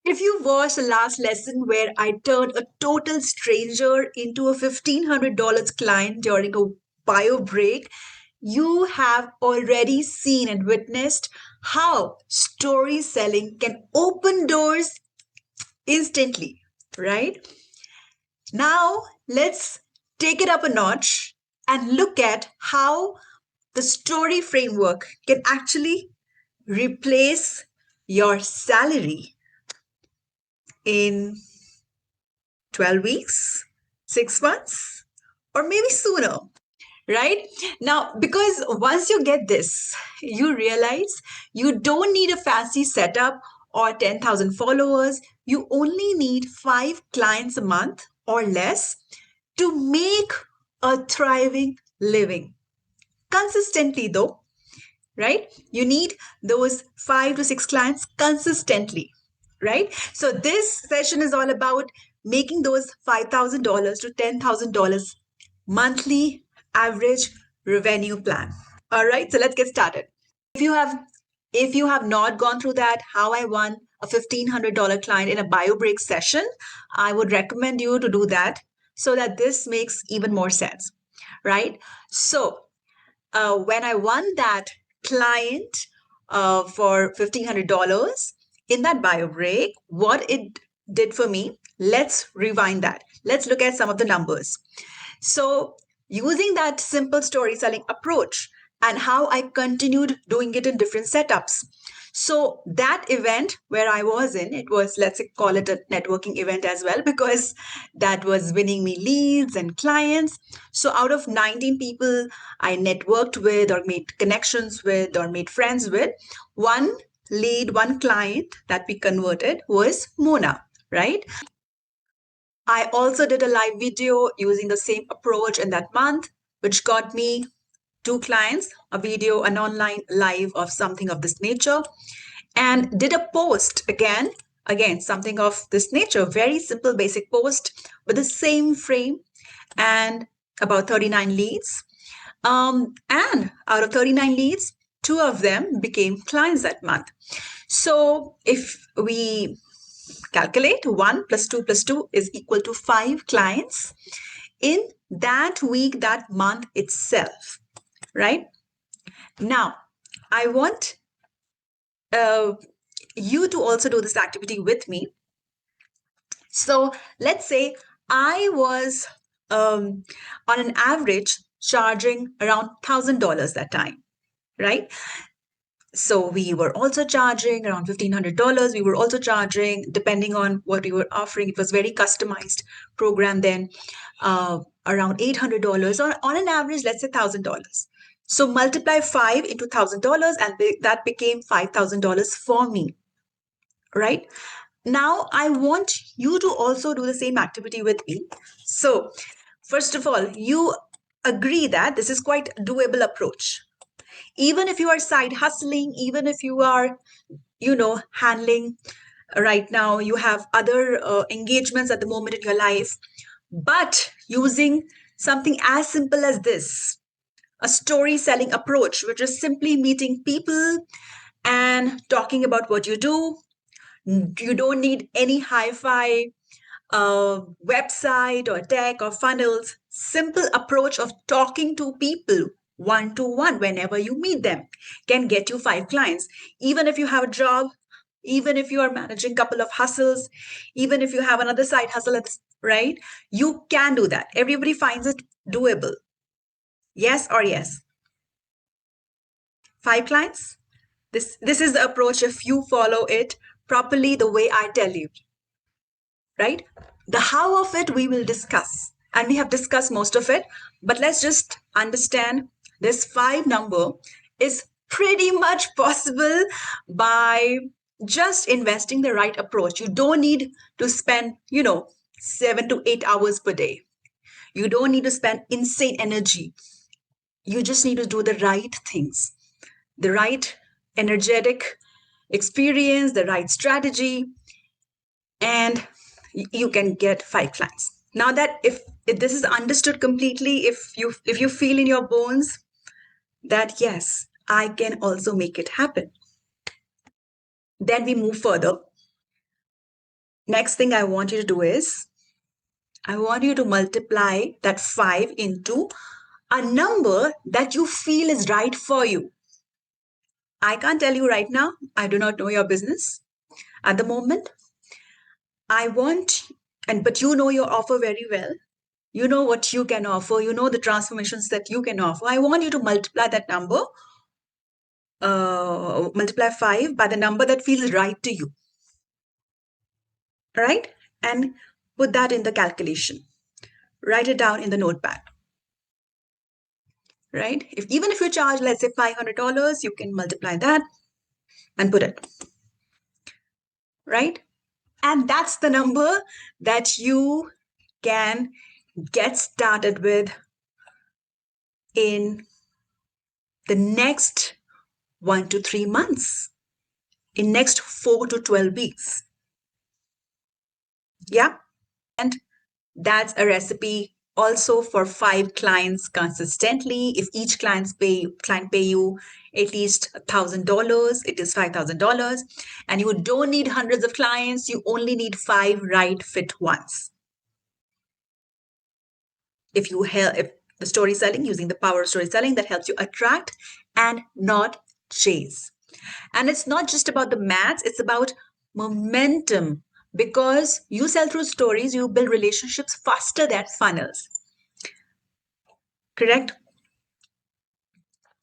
If you watched the last lesson where I turned a total stranger into a $1,500 client during a bio break, you have already seen and witnessed how story selling can open doors instantly, right? Now, let's take it up a notch and look at how the story framework can actually replace your salary in 12 weeks, 6 months, or maybe sooner, right? Now, because once you get this, you realize you don't need a fancy setup or 10,000 followers. You only need 5 clients a month or less to make a thriving living. Consistently, though, right? You need those 5 to 6 clients consistently, right? So this session is all about making those $5,000 to $10,000 monthly average revenue plan. All right, so let's get started. If you have if you have not gone through that, how I won a $1,500 client in a bio break session, I would recommend you to do that so that this makes even more sense, right? So when I won that client for $1,500 in that bio break, what it did for me, let's rewind that. Let's look at some of the numbers. So, using that simple storytelling approach and how I continued doing it in different setups. So, that event where I was in, it was, let's call it a networking event as well, because that was winning me leads and clients. So, out of 19 people I networked with, or made connections with, or made friends with, one lead, one client that we converted was Mona, right? I also did a live video using the same approach in that month, which got me 2 clients, a video, an online live of something of this nature, and did a post again, something of this nature, very simple, basic post with the same frame and about 39 leads. And out of 39 leads, 2 of them became clients that month. So if we calculate 1 plus 2 plus 2 is equal to 5 clients in that week, that month itself, right? Now, I want uh, you to also do this activity with me. So let's say I was on an average charging around $1,000 that time, right? So we were also charging around $1,500. We were also charging, depending on what we were offering, it was very customized program then, around $800, or on an average, let's say $1,000. So multiply 5 into $1,000, and that became $5,000 for me, right? Now I want you to also do the same activity with me. So first of all, you agree that this is quite a doable approach. Even if you are side hustling, even if you are, handling right now, you have other engagements at the moment in your life, but using something as simple as this, a story selling approach, which is simply meeting people and talking about what you do. You don't need any hi-fi website or tech or funnels. Simple approach of talking to people one to one whenever you meet them can get you 5 clients. Even if you have a job, even if you are managing a couple of hustles, even if you have another side hustle, right? You can do that. Everybody finds it doable. Yes or yes? 5 clients? This is the approach if you follow it properly the way I tell you, right? The how of it we will discuss. And we have discussed most of it, but let's just understand this 5 number is pretty much possible by just investing the right approach. You don't need to spend, 7 to 8 hours per day. You don't need to spend insane energy. You just need to do the right things, the right energetic experience, the right strategy, and you can get 5 clients. Now that if this is understood completely, if you feel in your bones that yes, I can also make it happen, then we move further. Next thing I want you to do is I want you to multiply that 5 into a number that you feel is right for you. I can't tell you right now. I do not know your business at the moment. I want, but you know your offer very well. You know what you can offer. You know the transformations that you can offer. I want you to multiply that number, multiply 5 by the number that feels right to you. Right? And put that in the calculation. Write it down in the notepad. Right? Even if you charge, let's say $500, you can multiply that and put it. Right? And that's the number that you can get started with in the next 1 to 3 months, in next 4 to 12 weeks. Yeah. And that's a recipe also for 5 clients consistently. If each client pay you at least $1,000, it is $5,000. And you don't need hundreds of clients. You only need 5 right fit ones. If the story selling, using the power of story selling, that helps you attract and not chase. And it's not just about the maths, it's about momentum. Because you sell through stories, you build relationships faster than funnels. Correct?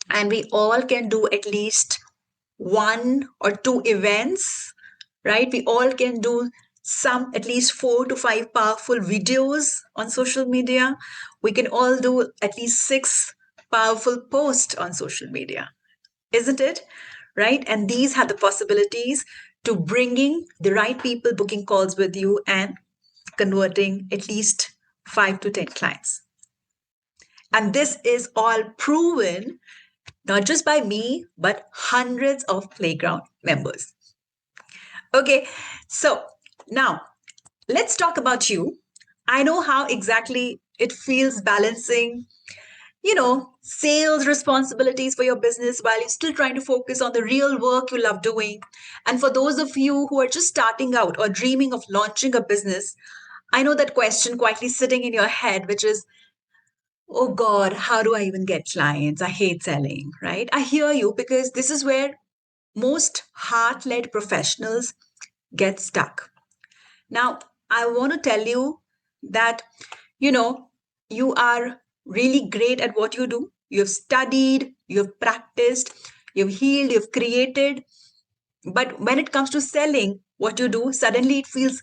And we all can do at least 1 or 2 events, right? We all can do some at least 4 to 5 powerful videos on social media. We can all do at least 6 powerful posts on social media, isn't it? Right? And these have the possibilities to bringing the right people booking calls with you and converting at least 5 to 10 clients. And this is all proven not just by me, but hundreds of playground members. Okay, so now let's talk about you. I know how exactly it feels balancing, sales responsibilities for your business while you're still trying to focus on the real work you love doing. And for those of you who are just starting out or dreaming of launching a business, I know that question quietly sitting in your head, which is, oh God, how do I even get clients? I hate selling, right? I hear you because this is where most heart led professionals get stuck. Now, I want to tell you that, you are really great at what you do. You've studied, you've practiced, you've healed, you've created. But when it comes to selling what you do, suddenly it feels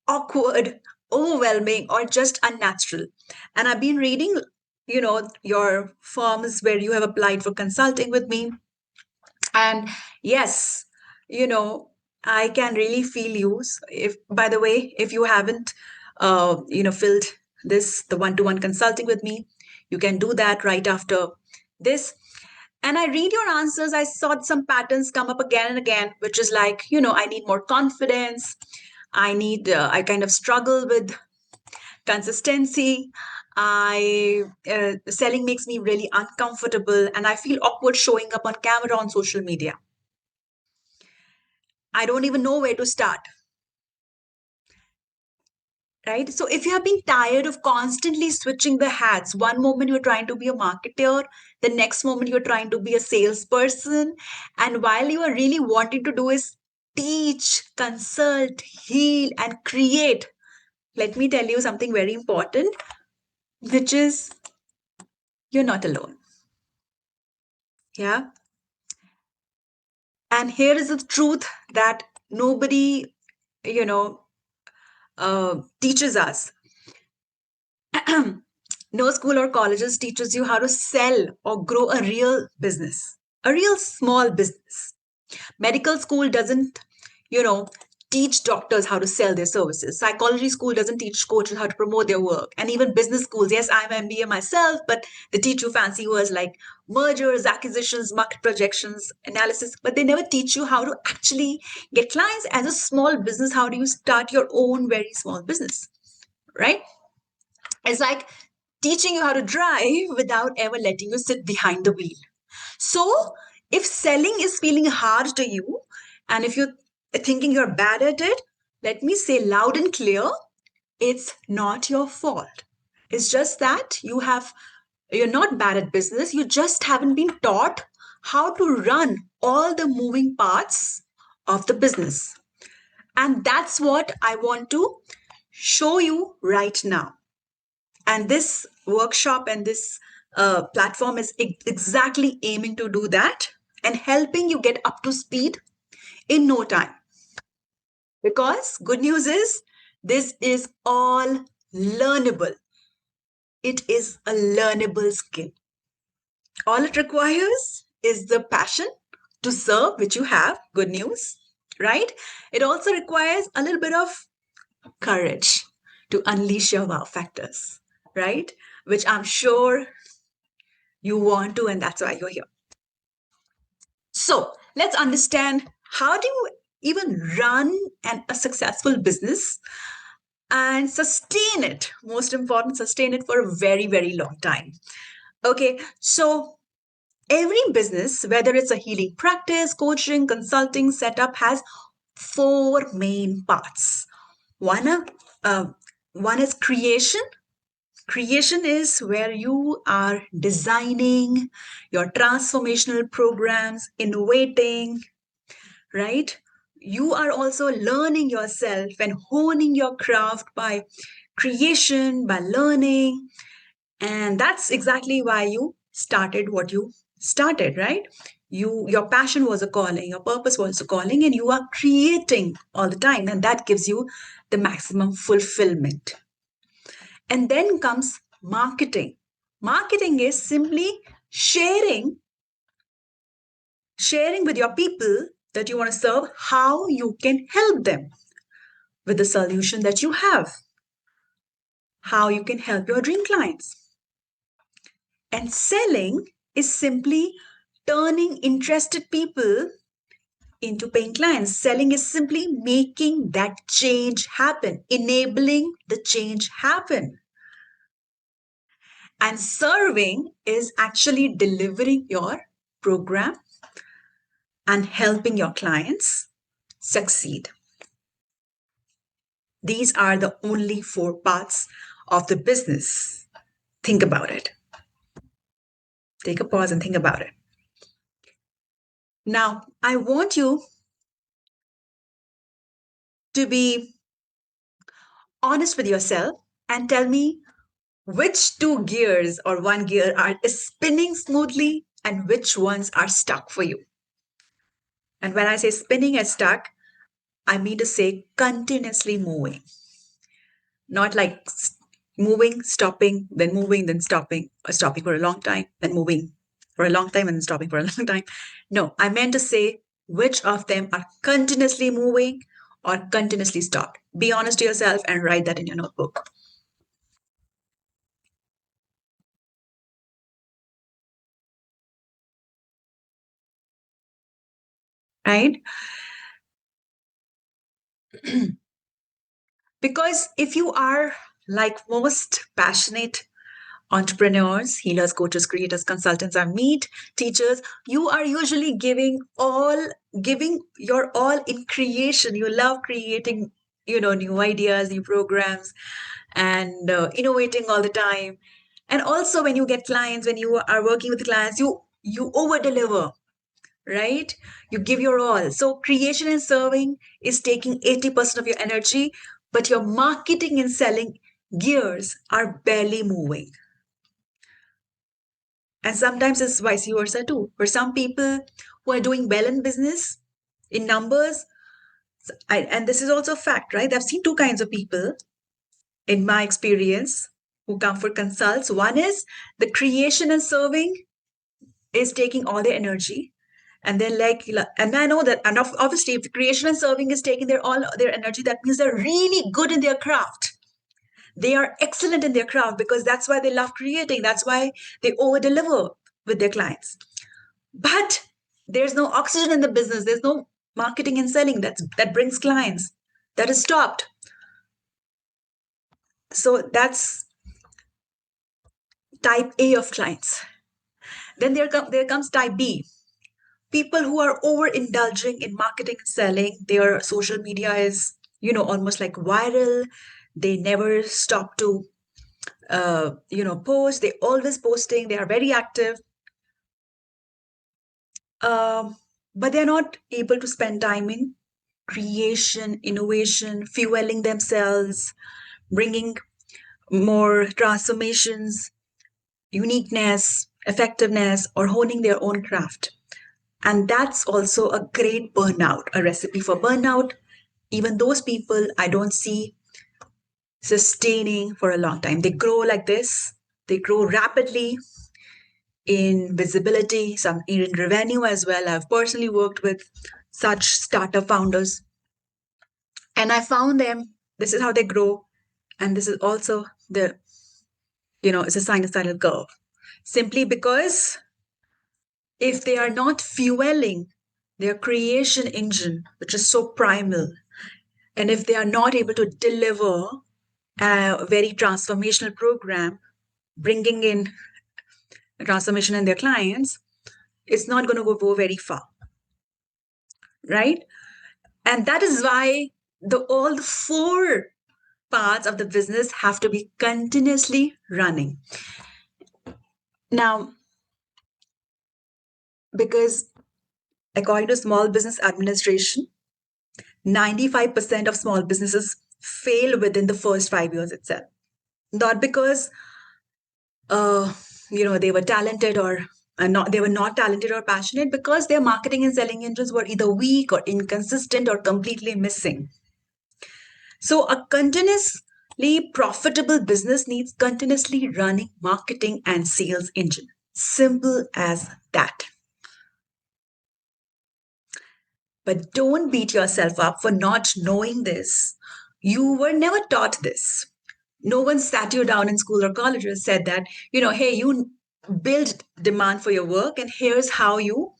awkward, overwhelming, or just unnatural. And I've been reading, your forms where you have applied for consulting with me. And yes, you know, I can really feel you. If, by the way, if you haven't, filled the one-to-one consulting with me, you can do that right after this. And I read your answers. I saw some patterns come up again and again, which is like, I need more confidence. I kind of struggle with consistency. Selling makes me really uncomfortable and I feel awkward showing up on camera on social media. I don't even know where to start. Right? So if you have been tired of constantly switching the hats, one moment you're trying to be a marketer, the next moment you're trying to be a salesperson, and while you are really wanting to do is teach, consult, heal, and create, let me tell you something very important, which is you're not alone. Yeah. And here is the truth that nobody, you know, teaches us. No school or colleges teaches you how to sell or grow a real business, a real small business. Medical school doesn't, you know, teach doctors how to sell their services. Psychology school doesn't teach coaches how to promote their work. And even business schools, yes, I'm an MBA myself, but they teach you fancy words like mergers, acquisitions, market projections, analysis, but they never teach you how to actually get clients as a small business. How do you start your own very small business, right? It's like teaching you how to drive without ever letting you sit behind the wheel. So, if selling is feeling hard to you, and if you're thinking you're bad at it, Let me say loud and clear, it's not your fault. It's just that you're not bad at business, you just haven't been taught how to run all the moving parts of the business. And that's what I want to show you right now. And this workshop and this platform is exactly aiming to do that and helping you get up to speed in no time. Because good news is, this is all learnable. It is a learnable skill. All it requires is the passion to serve, which you have. Good news, right? It also requires a little bit of courage to unleash your wow factors, right? Which I'm sure you want to, and that's why you're here. So let's understand, how do you even run a successful business and sustain it? Most important, sustain it for a very, very long time. Okay, so every business, whether it's a healing practice, coaching, consulting setup, has four main parts. One, uh, one is creation. Creation is where you are designing your transformational programs, innovating, right? You are also learning yourself and honing your craft by creation, by learning. And that's exactly why you started what you started, right? Your passion was a calling, your purpose was a calling, and you are creating all the time. And that gives you the maximum fulfillment. And then comes marketing. Marketing is simply sharing with your people that you want to serve how you can help them with the solution that you have, how you can help your dream clients. And selling is simply turning interested people into paying clients. Selling is simply making that change happen, enabling the change happen. And serving is actually delivering your program and helping your clients succeed. These are the only four parts of the business. Think about it. Take a pause and think about it. Now, I want you to be honest with yourself and tell me which two gears or one gear are spinning smoothly and which ones are stuck for you. And when I say spinning and stuck, I mean to say continuously moving, not like moving, then stopping, or stopping for a long time, then moving for a long time, and then stopping for a long time. No, I meant to say which of them are continuously moving or continuously stopped. Be honest to yourself and write that in your notebook. Right? Because if you are like most passionate entrepreneurs, healers, coaches, creators, consultants, I meet teachers, you are usually giving your all in creation. You love creating, new ideas, new programs, and innovating all the time. And also when you get clients, when you are working with clients, you over deliver, right? You give your all. So creation and serving is taking 80% of your energy, but your marketing and selling gears are barely moving. And sometimes it's vice versa too. For some people who are doing well in business, in numbers, and this is also a fact, right? I've seen two kinds of people in my experience who come for consults. One is the creation and serving is taking all their energy. And then and I know that, and obviously if the creation and serving is taking all their energy, that means they're really good in their craft. They are excellent in their craft because that's why they love creating. That's why they over deliver with their clients. But there's no oxygen in the business. There's no marketing and selling that brings clients. That is stopped. So that's type A of clients. Then there comes type B. People who are overindulging in marketing and selling. Their social media is almost like viral. They never stop to, post. They always posting. They are very active. Um, but they're not able to spend time in creation, innovation, fueling themselves, bringing more transformations, uniqueness, effectiveness, or honing their own craft. And that's also a great burnout, a recipe for burnout. Even those people I don't see sustaining for a long time. They grow like this, they grow rapidly in visibility, some in revenue as well. I've personally worked with such startup founders, and I found them, this is how they grow. And this is also it's a sinusoidal curve. Simply because if they are not fueling their creation engine, which is so primal, and if they are not able to deliver a very transformational program, bringing in a transformation in their clients, it's not going to go very far, right? And that is why all the four parts of the business have to be continuously running. Now, because according to Small Business Administration, 95% of small businesses fail within the first 5 years itself. Not because they were talented or not, they were not talented or passionate, because their marketing and selling engines were either weak or inconsistent or completely missing. So a continuously profitable business needs continuously running marketing and sales engine. Simple as that. But don't beat yourself up for not knowing this. You were never taught this. No one sat you down in school or college and said that, hey, you build demand for your work and here's how you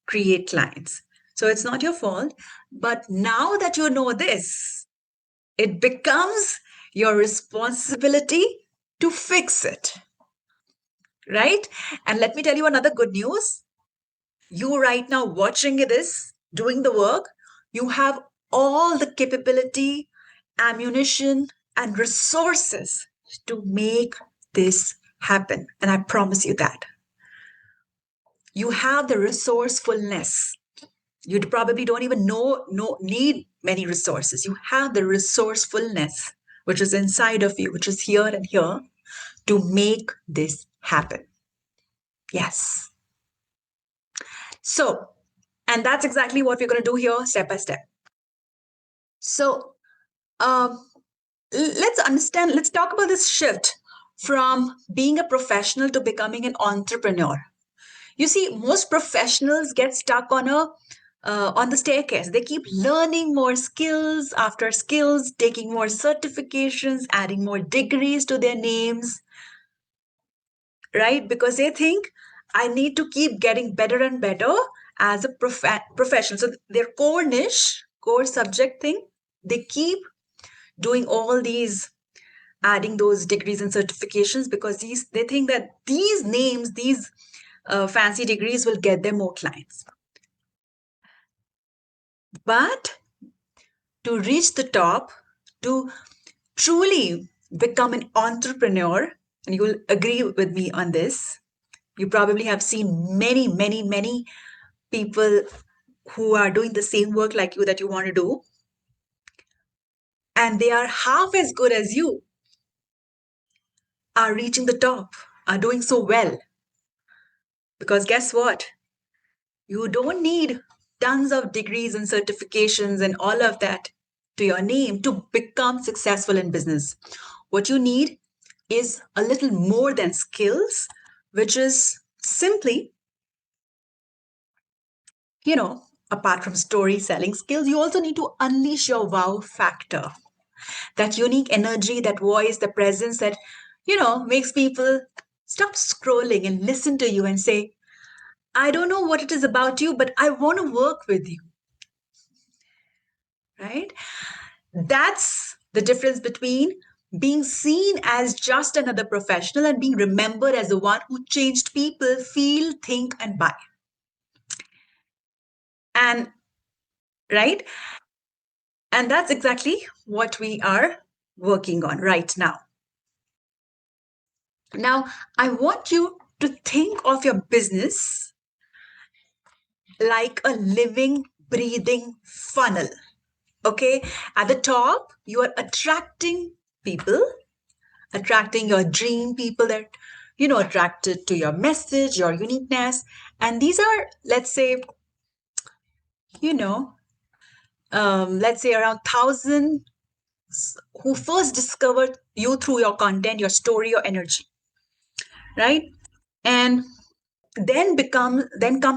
create clients. So it's not your fault. But now that you know this, it becomes your responsibility to fix it. Right? And let me tell you another good news. You right now watching this, doing the work, you have all the capability, ammunition, and resources to make this happen. And I promise you that. You have the resourcefulness. You probably don't even need many resources. You have the resourcefulness, which is inside of you, which is here and here, to make this happen. Yes. So, and that's exactly what we're going to do here, step by step. So, um, let's talk about this shift from being a professional to becoming an entrepreneur. You see, most professionals get stuck on the staircase. They keep learning more skills after skills, taking more certifications, adding more degrees to their names, right? Because they think I need to keep getting better and better as a professional. So their core niche, core subject thing, they keep doing all these, adding those degrees and certifications, because they think that these names, these fancy degrees will get them more clients. But to reach the top, to truly become an entrepreneur, and you will agree with me on this, you probably have seen many, many, many people who are doing the same work like you that you want to do, and they are half as good as you, are reaching the top, are doing so well. Because guess what? You don't need tons of degrees and certifications and all of that to your name to become successful in business. What you need is a little more than skills, which is simply, apart from story selling skills, you also need to unleash your wow factor. That unique energy, that voice, the presence that, makes people stop scrolling and listen to you and say, I don't know what it is about you, but I want to work with you. Right? That's the difference between being seen as just another professional and being remembered as the one who changed people feel, think, and buy. And right? And that's exactly what we are working on right now. Now, I want you to think of your business like a living, breathing funnel. Okay. At the top, you are attracting people, attracting your dream people that, attracted to your message, your uniqueness. And these are, let's say, you know, let's say around 1,000 who first discovered you through your content, your story, your energy, right? And then comes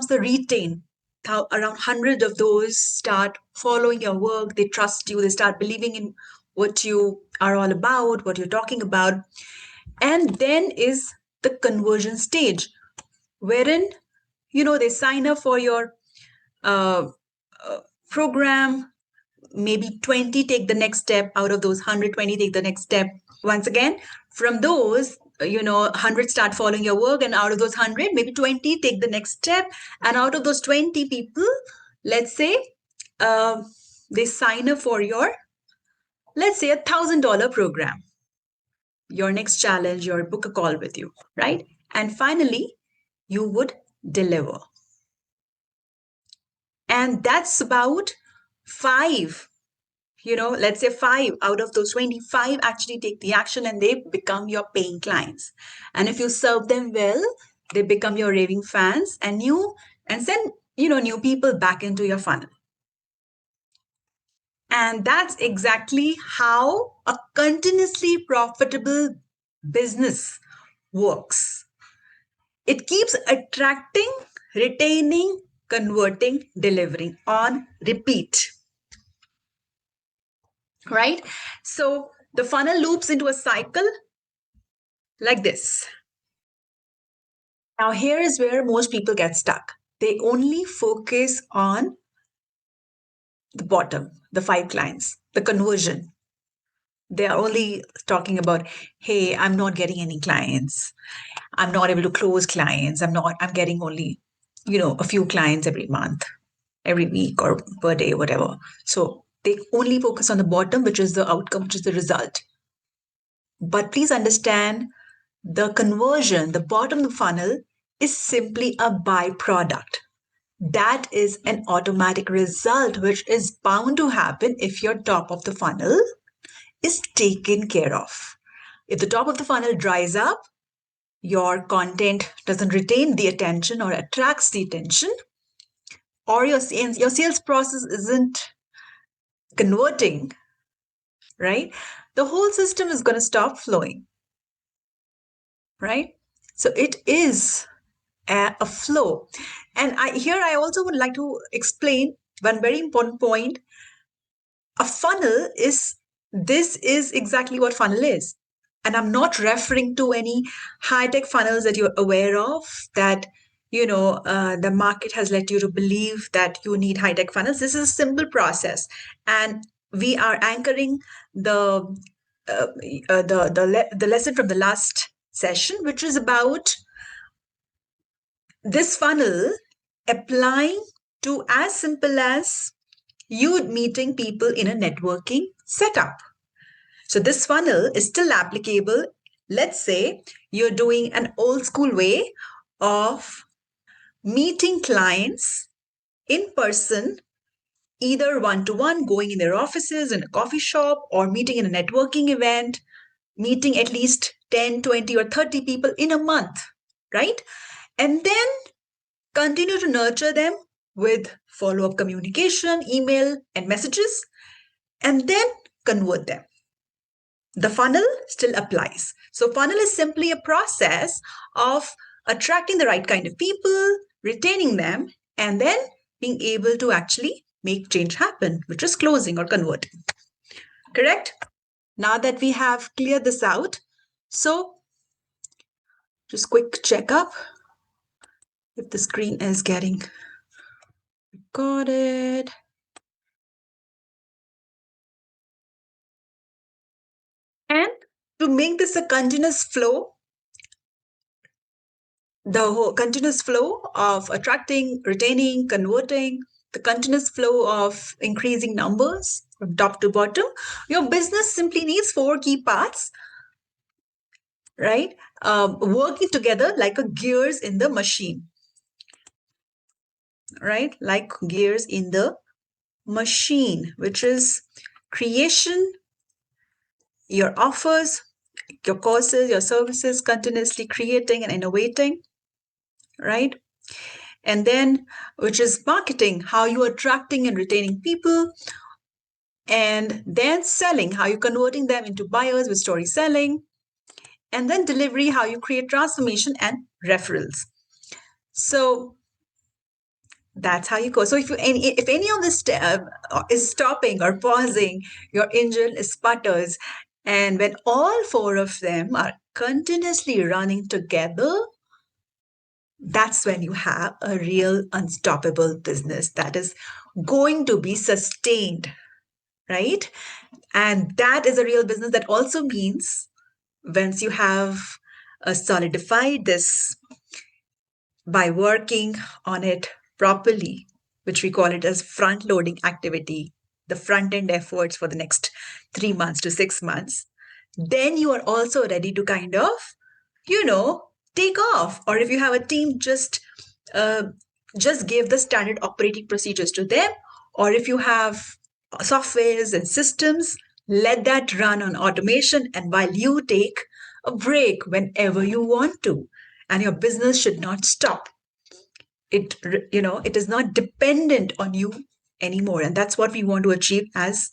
the retain. Around 100 of those start following your work. They trust you. They start believing in what you are all about, what you're talking about. And then is the conversion stage, wherein they sign up for your uh, program. Maybe 20 take the next step out of those 120 take the next step. Once again, from those 100 start following your work, and out of those 100, maybe 20 take the next step, and out of those 20 people, let's say, uh, they sign up for your, let's say, $1,000 program, your next challenge, your book a call with you, right? And finally, you would deliver. And that's about five, let's say 5 out of those 25 actually take the action and they become your paying clients. And if you serve them well, they become your raving fans and send, new people back into your funnel. And that's exactly how a continuously profitable business works. It keeps attracting, retaining, converting, delivering on repeat. Right? So the funnel loops into a cycle like this. Now, here is where most people get stuck. They only focus on the bottom, the 5 clients, the conversion. They are only talking about, hey, I'm not getting any clients. I'm not able to close clients. I'm getting only, a few clients every month, every week or per day, whatever. So they only focus on the bottom, which is the outcome, which is the result. But please understand, the conversion, the bottom of the funnel, is simply a byproduct. That is an automatic result which is bound to happen if your top of the funnel is taken care of. If the top of the funnel dries up, your content doesn't retain the attention or attracts the attention, or your sales process isn't converting, right? The whole system is going to stop flowing, right? So it is a flow. And I also would like to explain one very important point. A funnel this is exactly what funnel is. And I'm not referring to any high-tech funnels that you're aware of that, the market has led you to believe that you need high-tech funnels. This is a simple process. And we are anchoring the lesson from the last session, which is about this funnel applying to as simple as you meeting people in a networking setup. So this funnel is still applicable. Let's say you're doing an old school way of meeting clients in person, either one-to-one, going in their offices, in a coffee shop, or meeting in a networking event, meeting at least 10, 20, or 30 people in a month, right? And then continue to nurture them with follow-up communication, email, and messages, and then convert them. The funnel still applies. So funnel is simply a process of attracting the right kind of people, retaining them, and then being able to actually make change happen, which is closing or converting. Correct? Now that we have cleared this out, so just quick checkup if the screen is getting recorded. And to make this a continuous flow, the whole continuous flow of attracting, retaining, converting, the continuous flow of increasing numbers, from top to bottom. Your business simply needs four key parts, right? Working together like a gears in the machine, right? Like gears in the machine, which is creation, your offers, your courses, your services, continuously creating and innovating, right? And then, which is marketing, how you are attracting and retaining people. And then selling, how you're converting them into buyers with story selling. And then delivery, how you create transformation and referrals. So that's how you go. So if any of this is stopping or pausing, your engine sputters. And when all four of them are continuously running together, that's when you have a real unstoppable business that is going to be sustained, right? And that is a real business. That also means once you have solidified this by working on it properly, which we call it as front loading activity, the front end efforts for the next 3 months to 6 months, then you are also ready to kind of, you know, take off. Or if you have a team, uh, just give the standard operating procedures to them. Or if you have softwares and systems, let that run on automation. And while you take a break whenever you want to, and your business should not stop. It is not dependent on you anymore. And that's what we want to achieve as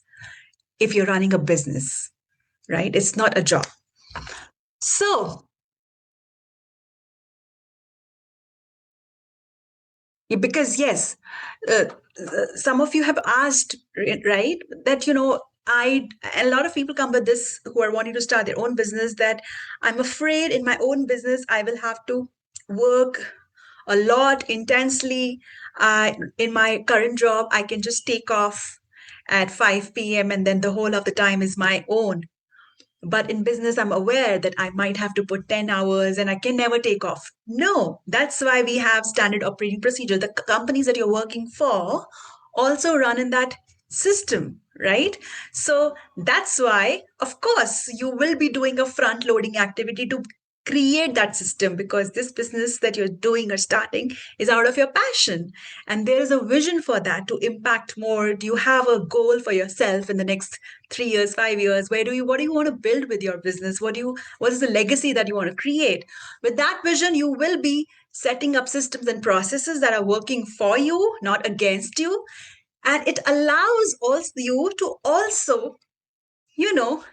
if you're running a business, right? It's not a job. So, because yes, some of you have asked, right, that I a lot of people come with this who are wanting to start their own business, that I'm afraid in my own business I will have to work a lot intensely. In my current job, I can just take off at 5 p.m. and then the whole of the time is my own. But in business, I'm aware that I might have to put 10 hours and I can never take off. No, that's why we have standard operating procedure. The companies that you're working for also run in that system, right? So that's why, of course, you will be doing a front loading activity to create that system, because this business that you're doing or starting is out of your passion, and there is a vision for that to impact more. Do you have a goal for yourself in the next 3 years, 5 years? What do you want to build with your business? What is the legacy that you want to create? With that vision, you will be setting up systems and processes that are working for you, not against you. And it allows also you to also, you know,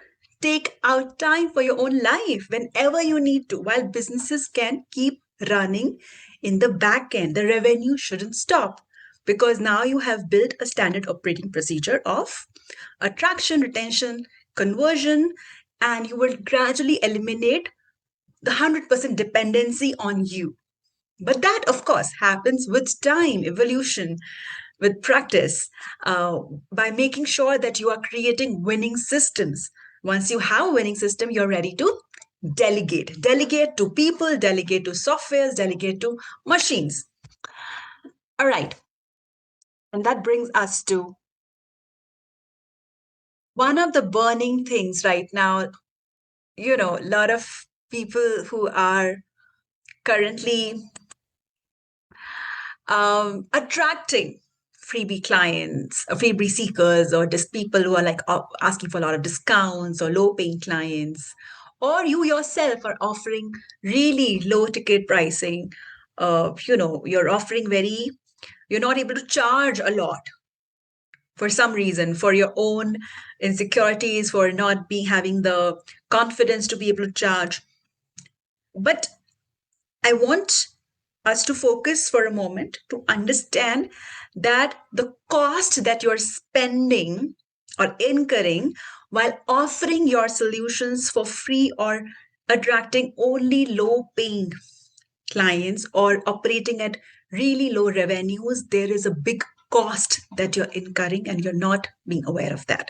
take out time for your own life whenever you need to, while businesses can keep running in the back end. The revenue shouldn't stop, because now you have built a standard operating procedure of attraction, retention, conversion, and you will gradually eliminate the 100% dependency on you. But that, of course, happens with time, evolution, with practice, uh, by making sure that you are creating winning systems. Once you have a winning system, you're ready to delegate. Delegate to people, delegate to softwares, delegate to machines. All right. And that brings us to one of the burning things right now. A lot of people who are currently attracting freebie clients, freebie seekers, or just people who are like asking for a lot of discounts, or low paying clients, or you yourself are offering really low ticket pricing. You're offering you're not able to charge a lot for some reason, for your own insecurities, for not being having the confidence to be able to charge. But I want us to focus for a moment to understand that the cost that you're spending or incurring while offering your solutions for free, or attracting only low paying clients, or operating at really low revenues, there is a big cost that you're incurring and you're not being aware of that.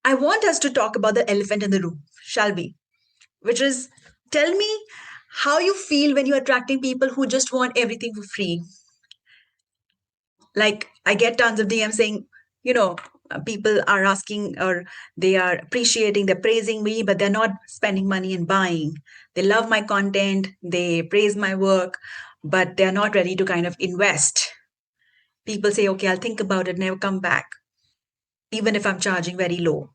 I want us to talk about the elephant in the room, shall we? Which is, tell me how you feel when you're attracting people who just want everything for free. Like, I get tons of DMs saying, you know, people are asking, or they are appreciating, they're praising me, but they're not spending money and buying. They love my content, they praise my work, but they're not ready to kind of invest. People say, okay, I'll think about it, never come back, even if I'm charging very low.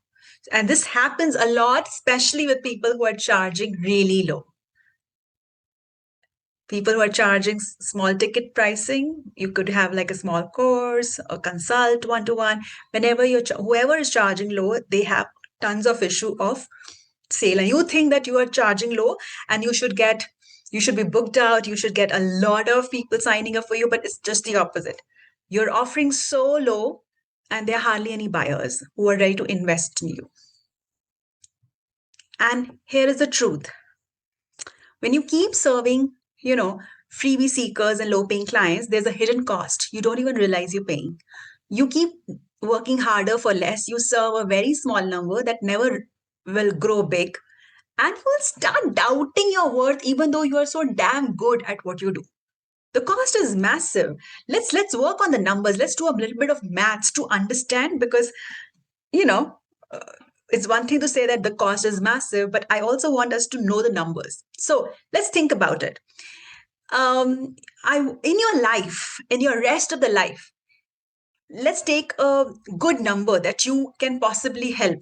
And this happens a lot, especially with people who are charging really low. People who are charging small ticket pricing, you could have like a small course or consult one to one. Whenever whoever is charging low, they have tons of issue of sale, and you think that you are charging low and you should be booked out, you should get a lot of people signing up for you, but it's just the opposite. You're offering so low and there are hardly any buyers who are ready to invest in you. And here is the truth: when you keep serving, freebie seekers and low paying clients, there's a hidden cost you don't even realize you're paying. You keep working harder for less, you serve a very small number that never will grow big, and you will start doubting your worth even though you are so damn good at what you do. The cost is massive. Let's work on the numbers. Let's do a little bit of maths to understand, because you know uh, it's one thing to say that the cost is massive, but I also want us to know the numbers. So let's think about it. I In your life, in your rest of the life, let's take a good number that you can possibly help.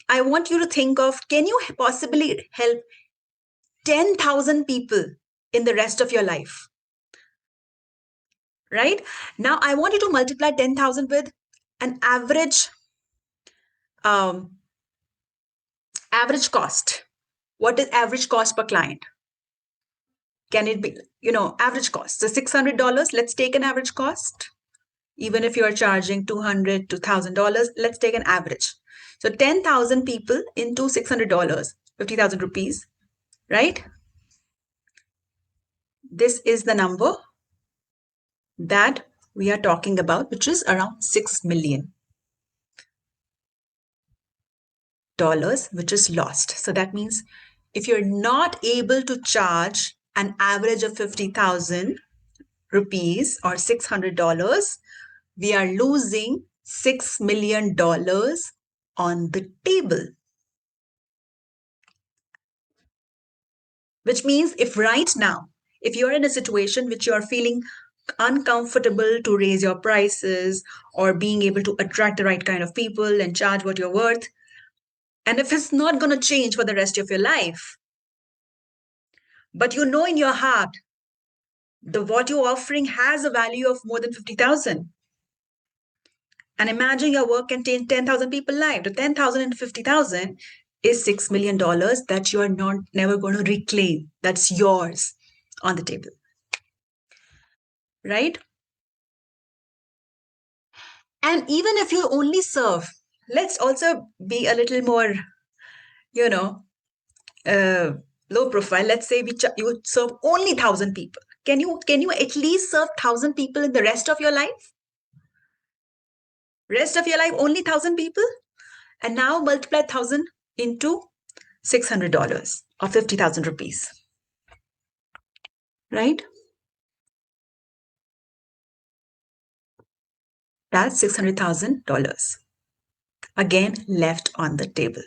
I want you to think of, can you possibly help 10,000 people in the rest of your life? Right? Now, I want you to multiply 10,000 with an um, average cost. What is average cost per client? Can it be, average cost? So $600, let's take an average cost. Even if you're charging $200 to $1,000, let's take an average. So 10,000 people into $600, 50,000 rupees, right? This is the number that we are talking about, which is around $6 million, which is lost. So that means if you're not able to charge an average of 50,000 rupees or $600, we are losing $6 million on the table. Which means if right now, if you're in a situation which you're feeling uncomfortable to raise your prices or being able to attract the right kind of people and charge what you're worth, and if it's not going to change for the rest of your life, but you know in your heart the what you're offering has a value of more than 50,000, and imagine your work can change 10,000 people life. The 10,000 into 50,000 is $6 million that you are not never going to reclaim. That's yours on the table, right? And even if you only serve, let's also be a little more, you know, uh, low profile. Let's say you serve only 1,000 people. Can you at least serve 1,000 people in the rest of your life? Rest of your life only 1,000 people, and now multiply 1,000 into $600 or 50,000 rupees, right? That's $600,000 again left on the table.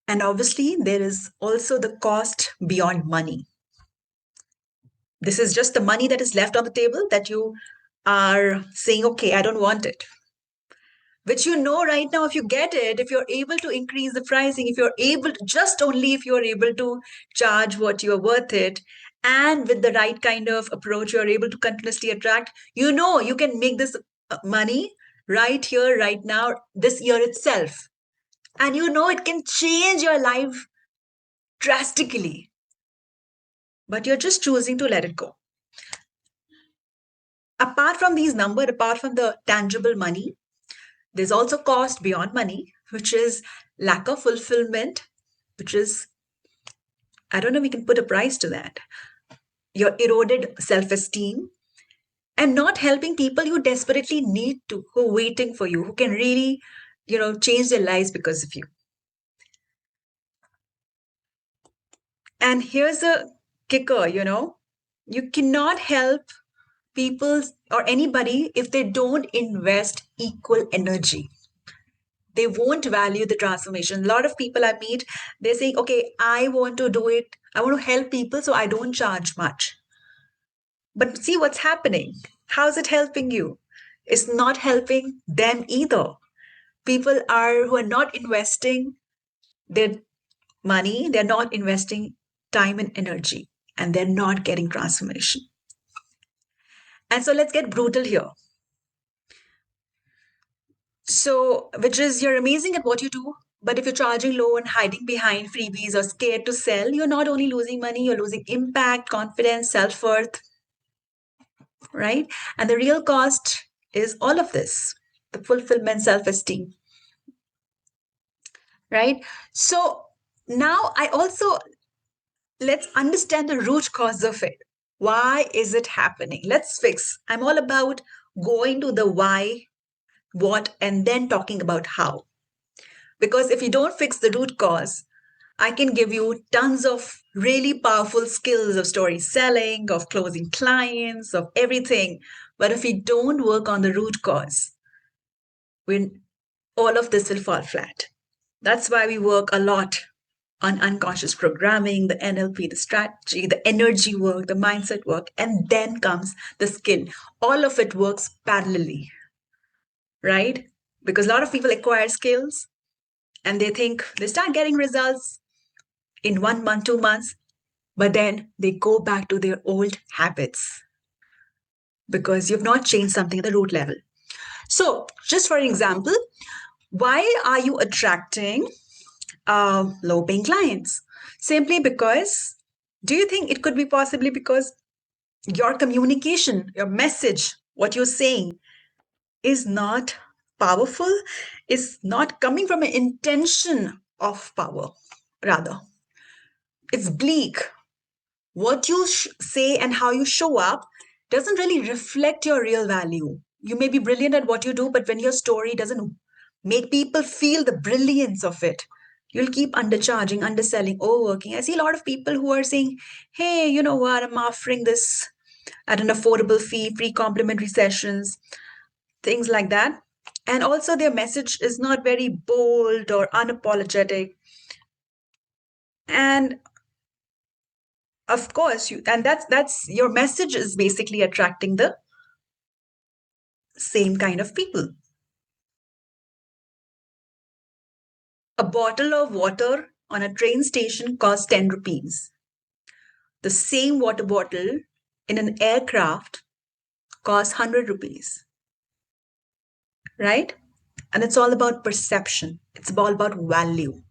And obviously, there is also the cost beyond money. This is just the money that is left on the table that you are saying, okay, I don't want it. Which right now, if you get it, if you're able to increase the pricing, if you're able to, just only if you're able to charge what you're worth it, and with the right kind of approach, you're able to continuously attract, you can make this money right here, right now, this year itself. And it can change your life drastically. But you're just choosing to let it go. Apart from these numbers, apart from the tangible money, there's also cost beyond money, which is lack of fulfillment, which is, I don't know, we can put a price to that. Your eroded self esteem, and not helping people you desperately need to, who are waiting for you, who can really, change their lives because of you. And here's a kicker, you cannot help people or anybody, if they don't invest equal energy, they won't value the transformation. A lot of people I meet, they say, okay, I want to do it. I want to help people, so I don't charge much. But see what's happening. How's it helping you? It's not helping them either. People are who are not investing their money, they're not investing time and energy, and they're not getting transformation. And so let's get brutal here. So, which is you're amazing at what you do, but if you're charging low and hiding behind freebies or scared to sell, you're not only losing money, you're losing impact, confidence, self worth, right? And the real cost is all of this, the fulfillment, self esteem, right? So, now I also let's understand the root cause of it. Why is it happening? Let's fix. I'm all about going to the why, what, and then talking about how. Because if you don't fix the root cause, I can give you tons of really powerful skills of story selling, of closing clients, of everything. But if we don't work on the root cause, when all of this will fall flat. That's why we work a lot on unconscious programming, the NLP, the strategy, the energy work, the mindset work, and then comes the skill. All of it works parallelly, right? Because a lot of people acquire skills and they think they start getting results in 1 month, 2 months, but then they go back to their old habits because you've not changed something at the root level. So, just for example, why are you attracting low paying clients? Simply because, do you think it could be possibly because your communication, your message, what you're saying is not powerful, is not coming from an intention of power, rather? It's bleak. What you say and how you show up doesn't really reflect your real value. You may be brilliant at what you do, but when your story doesn't make people feel the brilliance of it, you'll keep undercharging, underselling, overworking. I see a lot of people who are saying, hey, you know what, I'm offering this at an affordable fee, free complimentary sessions, things like that. And also, their message is not very bold or unapologetic. And of course, that's your message is basically attracting the same kind of people. A bottle of water on a train station costs 10 rupees. The same water bottle in an aircraft costs 100 rupees, right? And it's all about perception. It's all about value.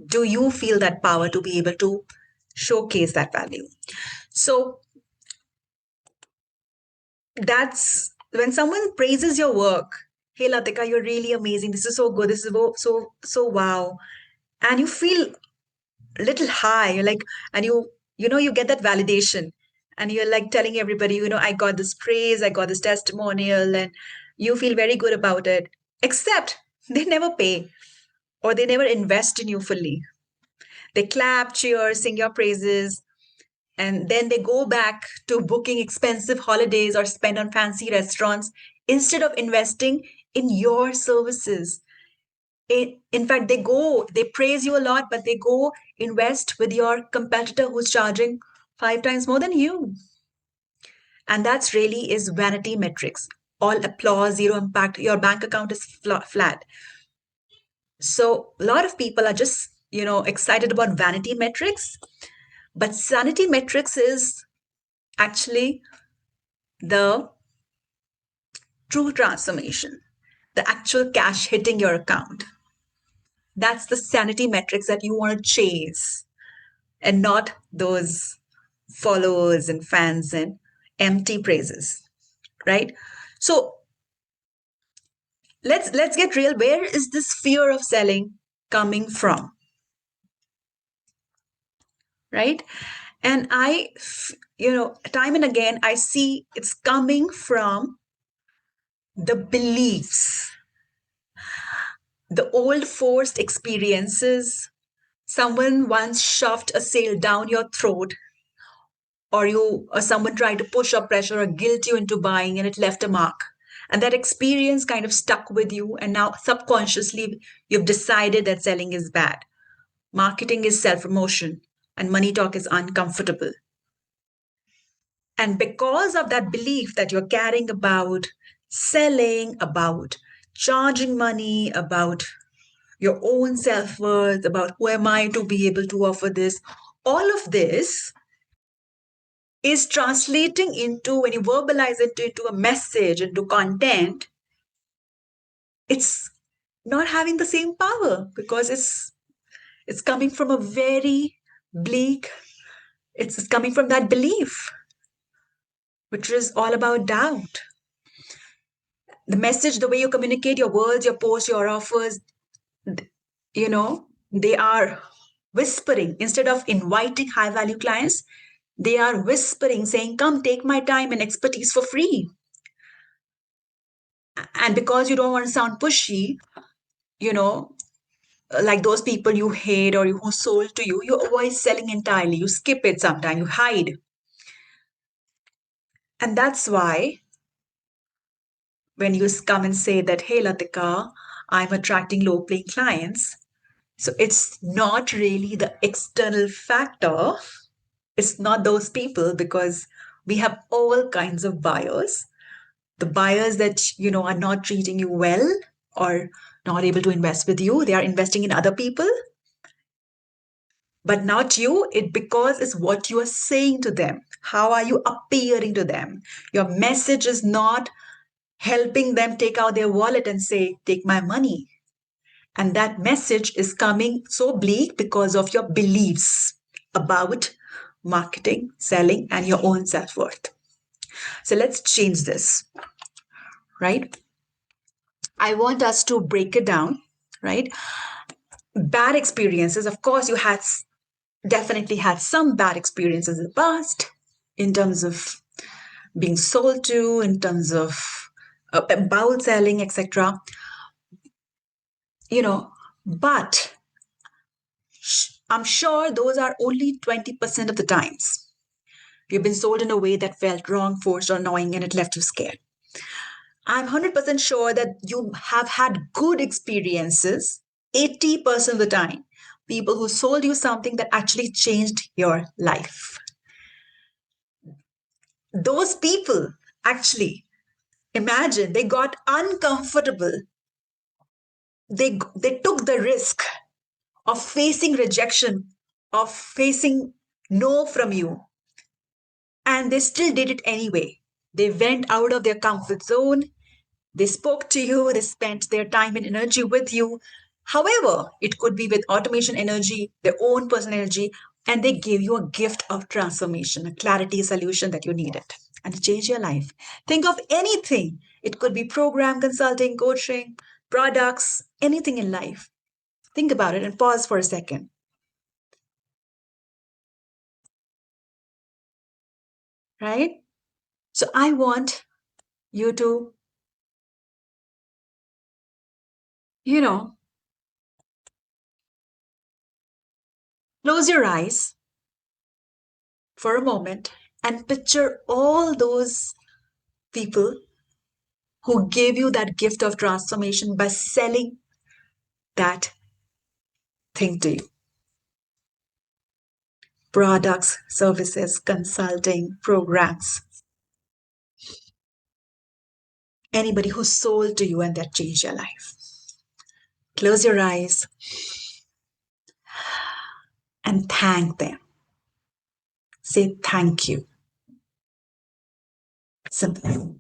Do you feel that power to be able to showcase that value? So that's when someone praises your work. Hey, Latika, you're really amazing. This is so good. This is so wow. And you feel a little high. You're like, and you get that validation. And you're like telling everybody, I got this praise, I got this testimonial, and you feel very good about it. Except they never pay or they never invest in you fully. They clap, cheer, sing your praises, and then they go back to booking expensive holidays or spend on fancy restaurants instead of investing in your services. In fact, they praise you a lot, but they go invest with your competitor who's charging 5 times more than you. And that's really is vanity metrics. All applause, zero impact. Your bank account is flat. So a lot of people are just, excited about vanity metrics. But sanity metrics is actually the true transformation, the actual cash hitting your account. That's the sanity metrics that you want to chase and not those followers and fans and empty praises, right? So let's get real. Where is this fear of selling coming from? Right? And time and again, I see it's coming from the beliefs, the old forced experiences. Someone once shoved a sale down your throat, or someone tried to push or pressure or guilt you into buying and it left a mark. And that experience kind of stuck with you, and now subconsciously you've decided that selling is bad, marketing is self promotion, and money talk is uncomfortable. And because of that belief that you're carrying about selling, about charging money, about your own self worth, about who am I to be able to offer this, all of this is translating into, when you verbalize it into a message, into content, it's not having the same power because it's coming from a very bleak, it's coming from that belief, which is all about doubt. The message, the way you communicate your words, your posts, your offers, they are whispering. Instead of inviting high value clients, they are whispering, saying, come take my time and expertise for free. And because you don't want to sound pushy, you know, like those people you hate or who sold to you, you avoid selling entirely. You skip it sometimes, you hide. And that's why when you come and say that, hey, Latika, I'm attracting low paying clients. So it's not really the external factor. It's not those people, because we have all kinds of buyers. The buyers that, are not treating you well or not able to invest with you, they are investing in other people, but not you. It because it's what you are saying to them. How are you appearing to them? Your message is not helping them take out their wallet and say, take my money. And that message is coming so bleak because of your beliefs about marketing, selling, and your own self worth. So let's change this, right? I want us to break it down, right? Bad experiences, of course, you had definitely had some bad experiences in the past in terms of being sold to, in terms of about selling, etc. But I'm sure those are only 20% of the times you've been sold in a way that felt wrong, forced, or annoying, and it left you scared. I'm 100% sure that you have had good experiences 80% of the time. People who sold you something that actually changed your life. Those people actually, imagine, they got uncomfortable. They took the risk of facing rejection, of facing no from you, and they still did it anyway. They went out of their comfort zone. They spoke to you, they spent their time and energy with you. However, it could be with automation energy, their own personal energy, and they gave you a gift of transformation, a clarity solution that you needed, and it changed your life. Think of anything. It could be program, consulting, coaching, products, anything in life. Think about it and pause for a second, right? So I want you to, you know, close your eyes for a moment and picture all those people who gave you that gift of transformation by selling that thing to you. Products, services, consulting, programs. Anybody who sold to you and that changed your life. Close your eyes and thank them. Say thank you. Simple.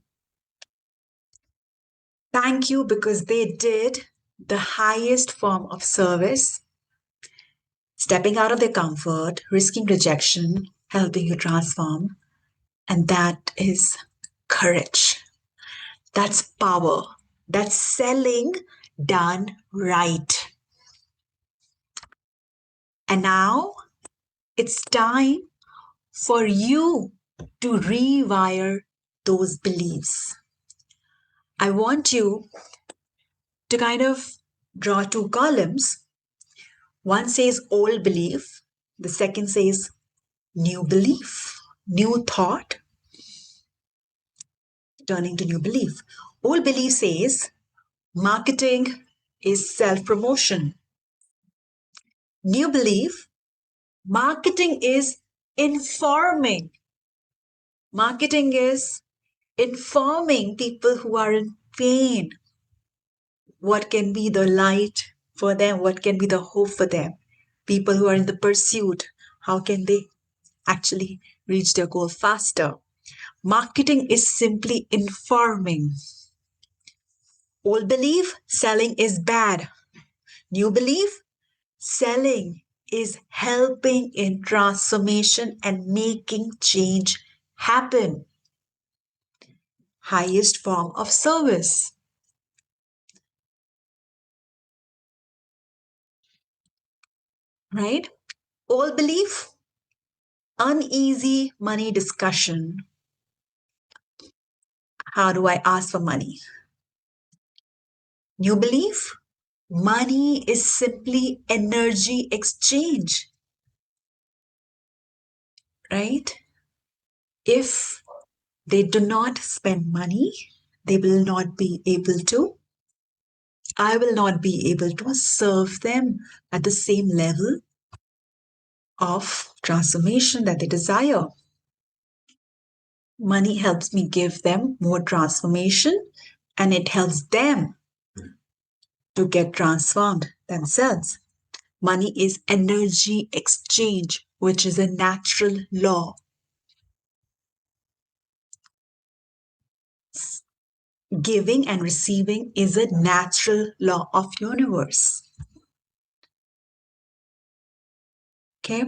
Thank you because they did the highest form of service, stepping out of their comfort, risking rejection, helping you transform. And that is courage. That's power. That's selling done right. And now it's time for you to rewire those beliefs. I want you to kind of draw two columns. One says old belief, the second says new belief. new thought turning to new belief. Old belief says marketing is self promotion. New belief, marketing is informing. Marketing is informing people who are in pain what can be the light for them, what can be the hope for them. People who are in the pursuit, how can they actually reach their goal faster? Marketing is simply informing. Old belief, selling is bad. New belief, selling is helping in transformation and making change happen. Highest form of service, right? Old belief, uneasy money discussion. How do I ask for money? New belief, money is simply energy exchange, right? If they do not spend money, they will not be able to, I will not be able to serve them at the same level of transformation that they desire. Money helps me give them more transformation and it helps them to get transformed themselves. Money is energy exchange, which is a natural law. Giving and receiving is a natural law of universe. Okay?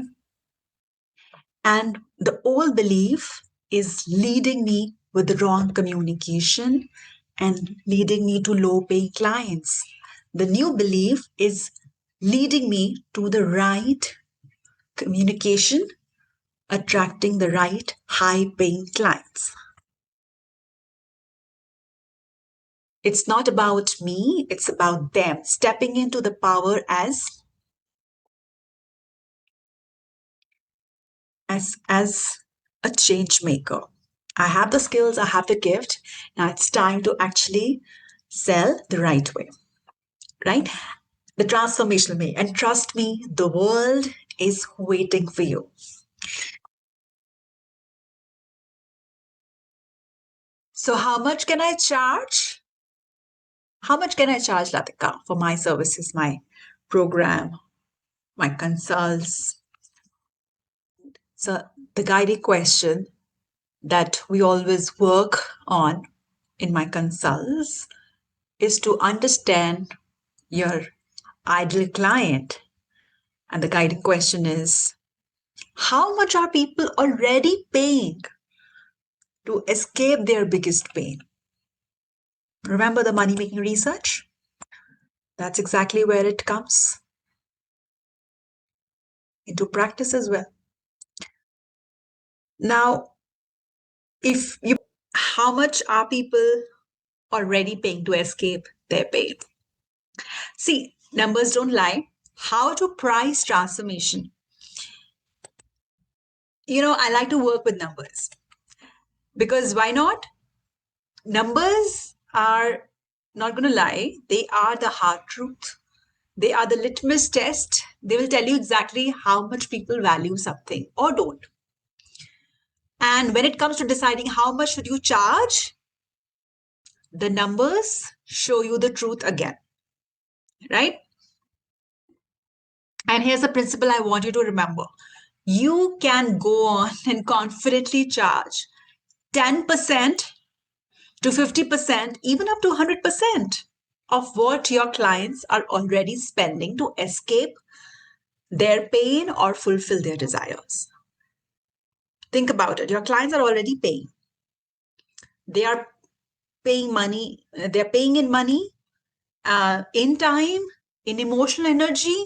And the old belief is leading me with the wrong communication and leading me to low paying clients. The new belief is leading me to the right communication, attracting the right high paying clients. It's not about me, it's about them stepping into the power as a change maker. I have the skills, I have the gift. Now it's time to actually sell the right way, right? The transformational way. And trust me, the world is waiting for you. So, how much can I charge? How much can I charge, Latika, for my services, my program, my consults? So, the guiding question that we always work on in my consults is to understand your ideal client. And the guiding question is how much are people already paying to escape their biggest pain? Remember the money making research? That's exactly where it comes into practice as well. Now, if you, how much are people already paying to escape their pain? See, numbers don't lie. How to price transformation? I like to work with numbers because why not? Numbers are not going to lie. They are the hard truth. They are the litmus test. They will tell you exactly how much people value something or don't. And when it comes to deciding how much should you charge, the numbers show you the truth again, right? And here's a principle I want you to remember. You can go on and confidently charge 10% to 50%, even up to 100% of what your clients are already spending to escape their pain or fulfill their desires. Think about it. Your clients are already paying. They are paying money. They're paying in money, in time, in emotional energy,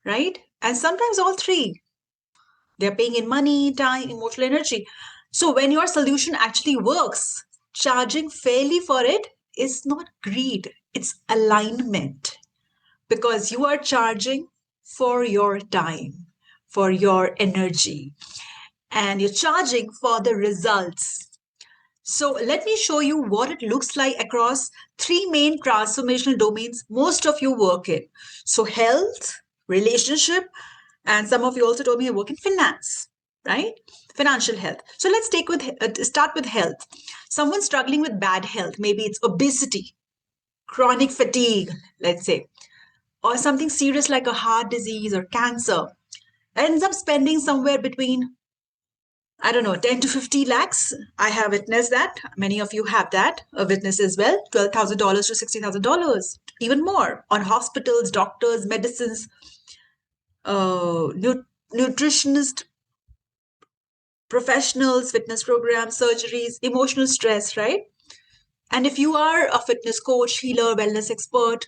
right? And sometimes all three. They're paying in money, time, emotional energy. So when your solution actually works, charging fairly for it is not greed, it's alignment because you are charging for your time, for your energy. and you're charging for the results. So let me show you what it looks like across three main transformational domains most of you work in. So health, relationship, and some of you also told me you work in finance, right? Financial health. So let's start with health. Someone struggling with bad health, maybe it's obesity, chronic fatigue, let's say, or something serious like a heart disease or cancer, ends up spending somewhere between, I don't know, 10 to 50 lakhs. I have witnessed that. Many of you have that, a witness as well. $12,000 to $60,000, even more on hospitals, doctors, medicines, nutritionists, professionals, fitness programs, surgeries, emotional stress, right? And if you are a fitness coach, healer, wellness expert,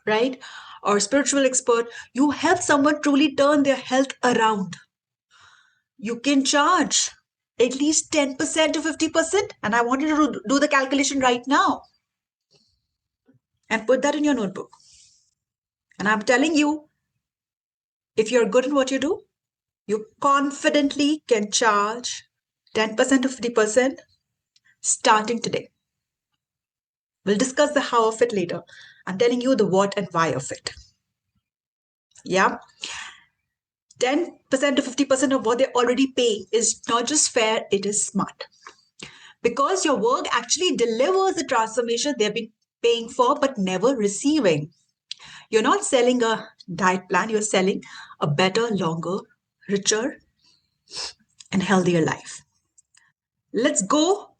right, or spiritual expert, you help someone truly turn their health around. You can charge at least 10% to 50%. And I want you to do the calculation right now and put that in your notebook. And I'm telling you, if you're good in what you do, you confidently can charge 10% to 50% starting today. We'll discuss the how of it later. I'm telling you the what and why of it. Yeah. 10% to 50% of what they're already paying is not just fair, it is smart. Because your work actually delivers the transformation they've been paying for but never receiving. You're not selling a diet plan, you're selling a better, longer, richer, and healthier life. Let's go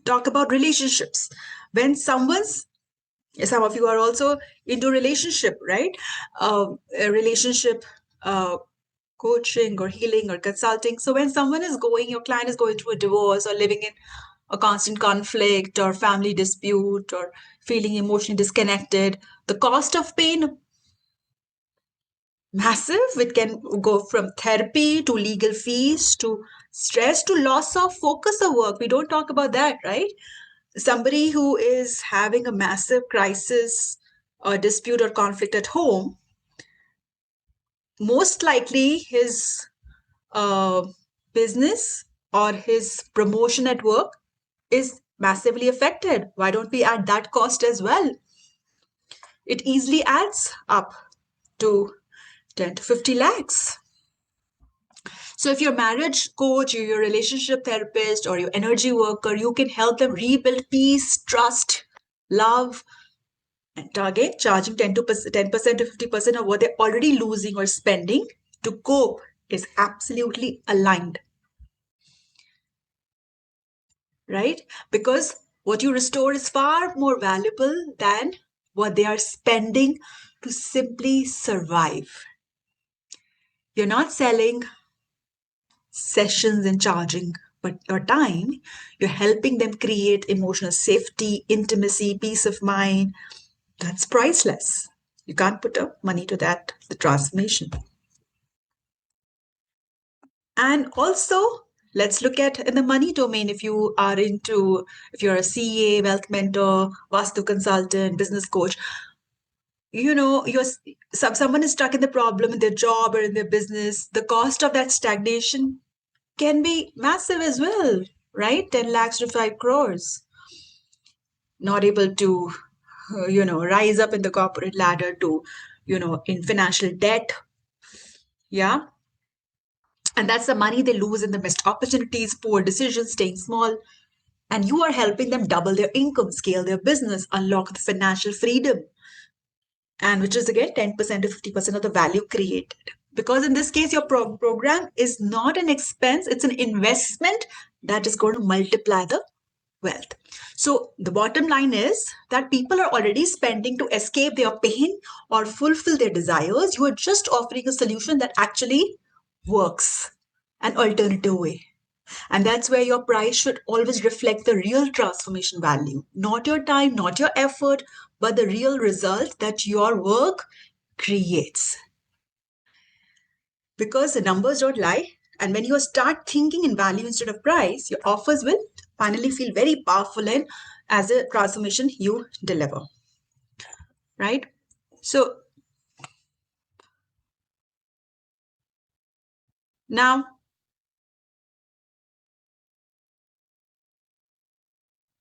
talk about relationships. When some of you are also into relationship, right? A relationship coaching or healing or consulting. So when your client is going through a divorce or living in a constant conflict or family dispute or feeling emotionally disconnected, the cost of pain, massive. It can go from therapy to legal fees to stress to loss of focus of work. We don't talk about that, right? Somebody who is having a massive crisis or dispute or conflict at home, most likely his uh, business or his promotion at work is massively affected. Why don't we add that cost as well? It easily adds up to 10 to 50 lakhs. So if you're a marriage coach, you're your relationship therapist, or your energy worker, you can help them rebuild peace, trust, love, and target charging 10% to 50% of what they're already losing or spending to cope is absolutely aligned. Right? Because what you restore is far more valuable than what they are spending to simply survive. You're not selling sessions and charging, but your time, you're helping them create emotional safety, intimacy, peace of mind. That's priceless. You can't put up money to that, the transformation. And also, let's look at in the money domain. If you're a CA, wealth mentor, Vastu consultant, business coach, someone is stuck in the problem in their job or in their business. The cost of that stagnation can be massive as well, right? 10 lakhs to 5 crores. Not able to, rise up in the corporate ladder to, in financial debt. Yeah. And that's the money they lose in the missed opportunities, poor decisions, staying small. And you are helping them double their income, scale their business, unlock the financial freedom. And which is again 10% to 50% of the value created. Because in this case, your program is not an expense, it's an investment that is going to multiply the wealth. So the bottom line is that people are already spending to escape their pain or fulfill their desires. You are just offering a solution that actually works, an alternative way. And that's where your price should always reflect the real transformation value, not your time, not your effort, but the real result that your work creates. Because the numbers don't lie. And when you start thinking in value instead of price, your offers will finally feel very powerful and as a transformation you deliver. Right? So now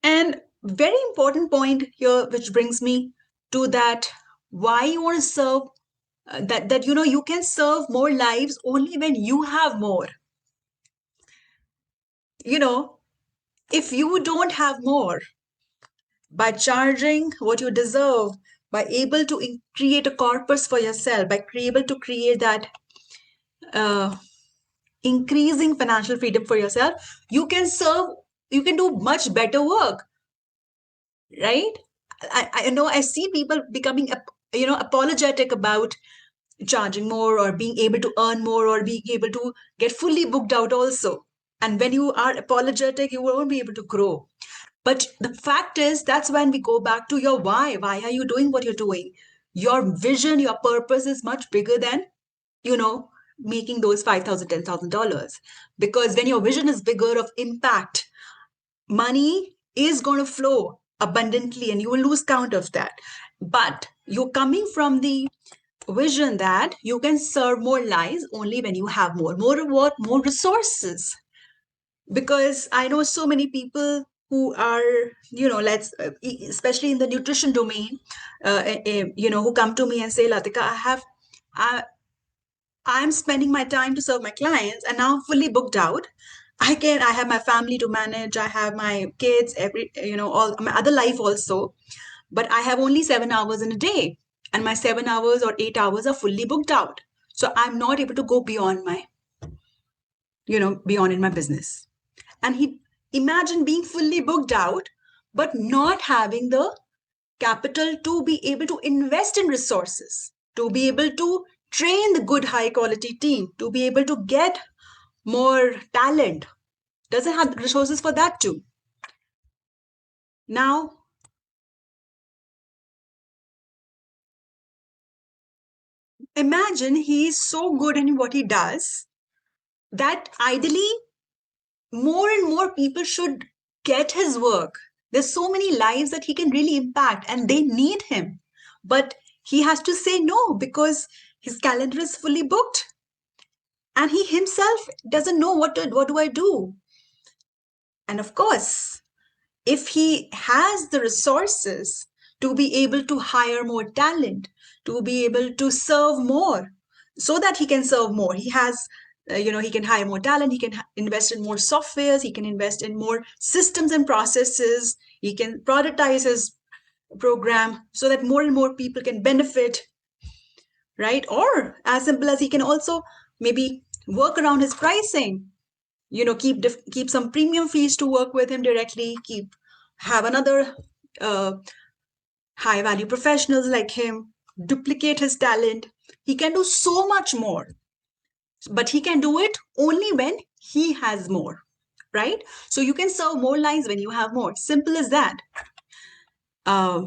And very important point here, which brings me to that why you want to serve that you can serve more lives only when you have more. You know, if you don't have more, by charging what you deserve, by able to create a corpus for yourself, by able to create that uh, increasing financial freedom for yourself, you can serve, you can do much better work, right? I know I see people becoming apologetic about charging more or being able to earn more or being able to get fully booked out also. And when you are apologetic, you won't be able to grow. But the fact is, that's when we go back to your why. Why are you doing what you're doing? Your vision, your purpose is much bigger than, you know, making those $5,000, $10,000. Because when your vision is bigger of impact, money is going to flow abundantly and you will lose count of that. But you're coming from the vision that you can serve more lives only when you have more what, more resources. Because I know so many people who are, let's especially in the nutrition domain, who come to me and say, Latika, I, I'm spending my time to serve my clients and now I'm fully booked out. I have my family to manage. I have my kids, all my other life also, but I have only 7 hours in a day and my 7 hours or 8 hours are fully booked out. So I'm not able to go beyond beyond in my business. And he imagine being fully booked out, but not having the capital to be able to invest in resources, to be able to train the good high quality team, to be able to get more talent. Doesn't have the resources for that too. Now, imagine he is so good in what he does that ideally more and more people should get his work. There's so many lives that he can really impact and they need him. But he has to say no because his calendar is fully booked and he himself doesn't know what do I do. And of course, if he has the resources to be able to hire more talent, to be able to serve more, so that he can serve more, he has, he can hire more talent, he can invest in more softwares, he can invest in more systems and processes, he can productize his program so that more and more people can benefit, right? Or as simple as he can also maybe work around his pricing, keep some premium fees to work with him directly, have another uh, high value professionals like him, duplicate his talent. He can do so much more, but he can do it only when he has more, right? So you can serve more lives when you have more. Simple as that. uh,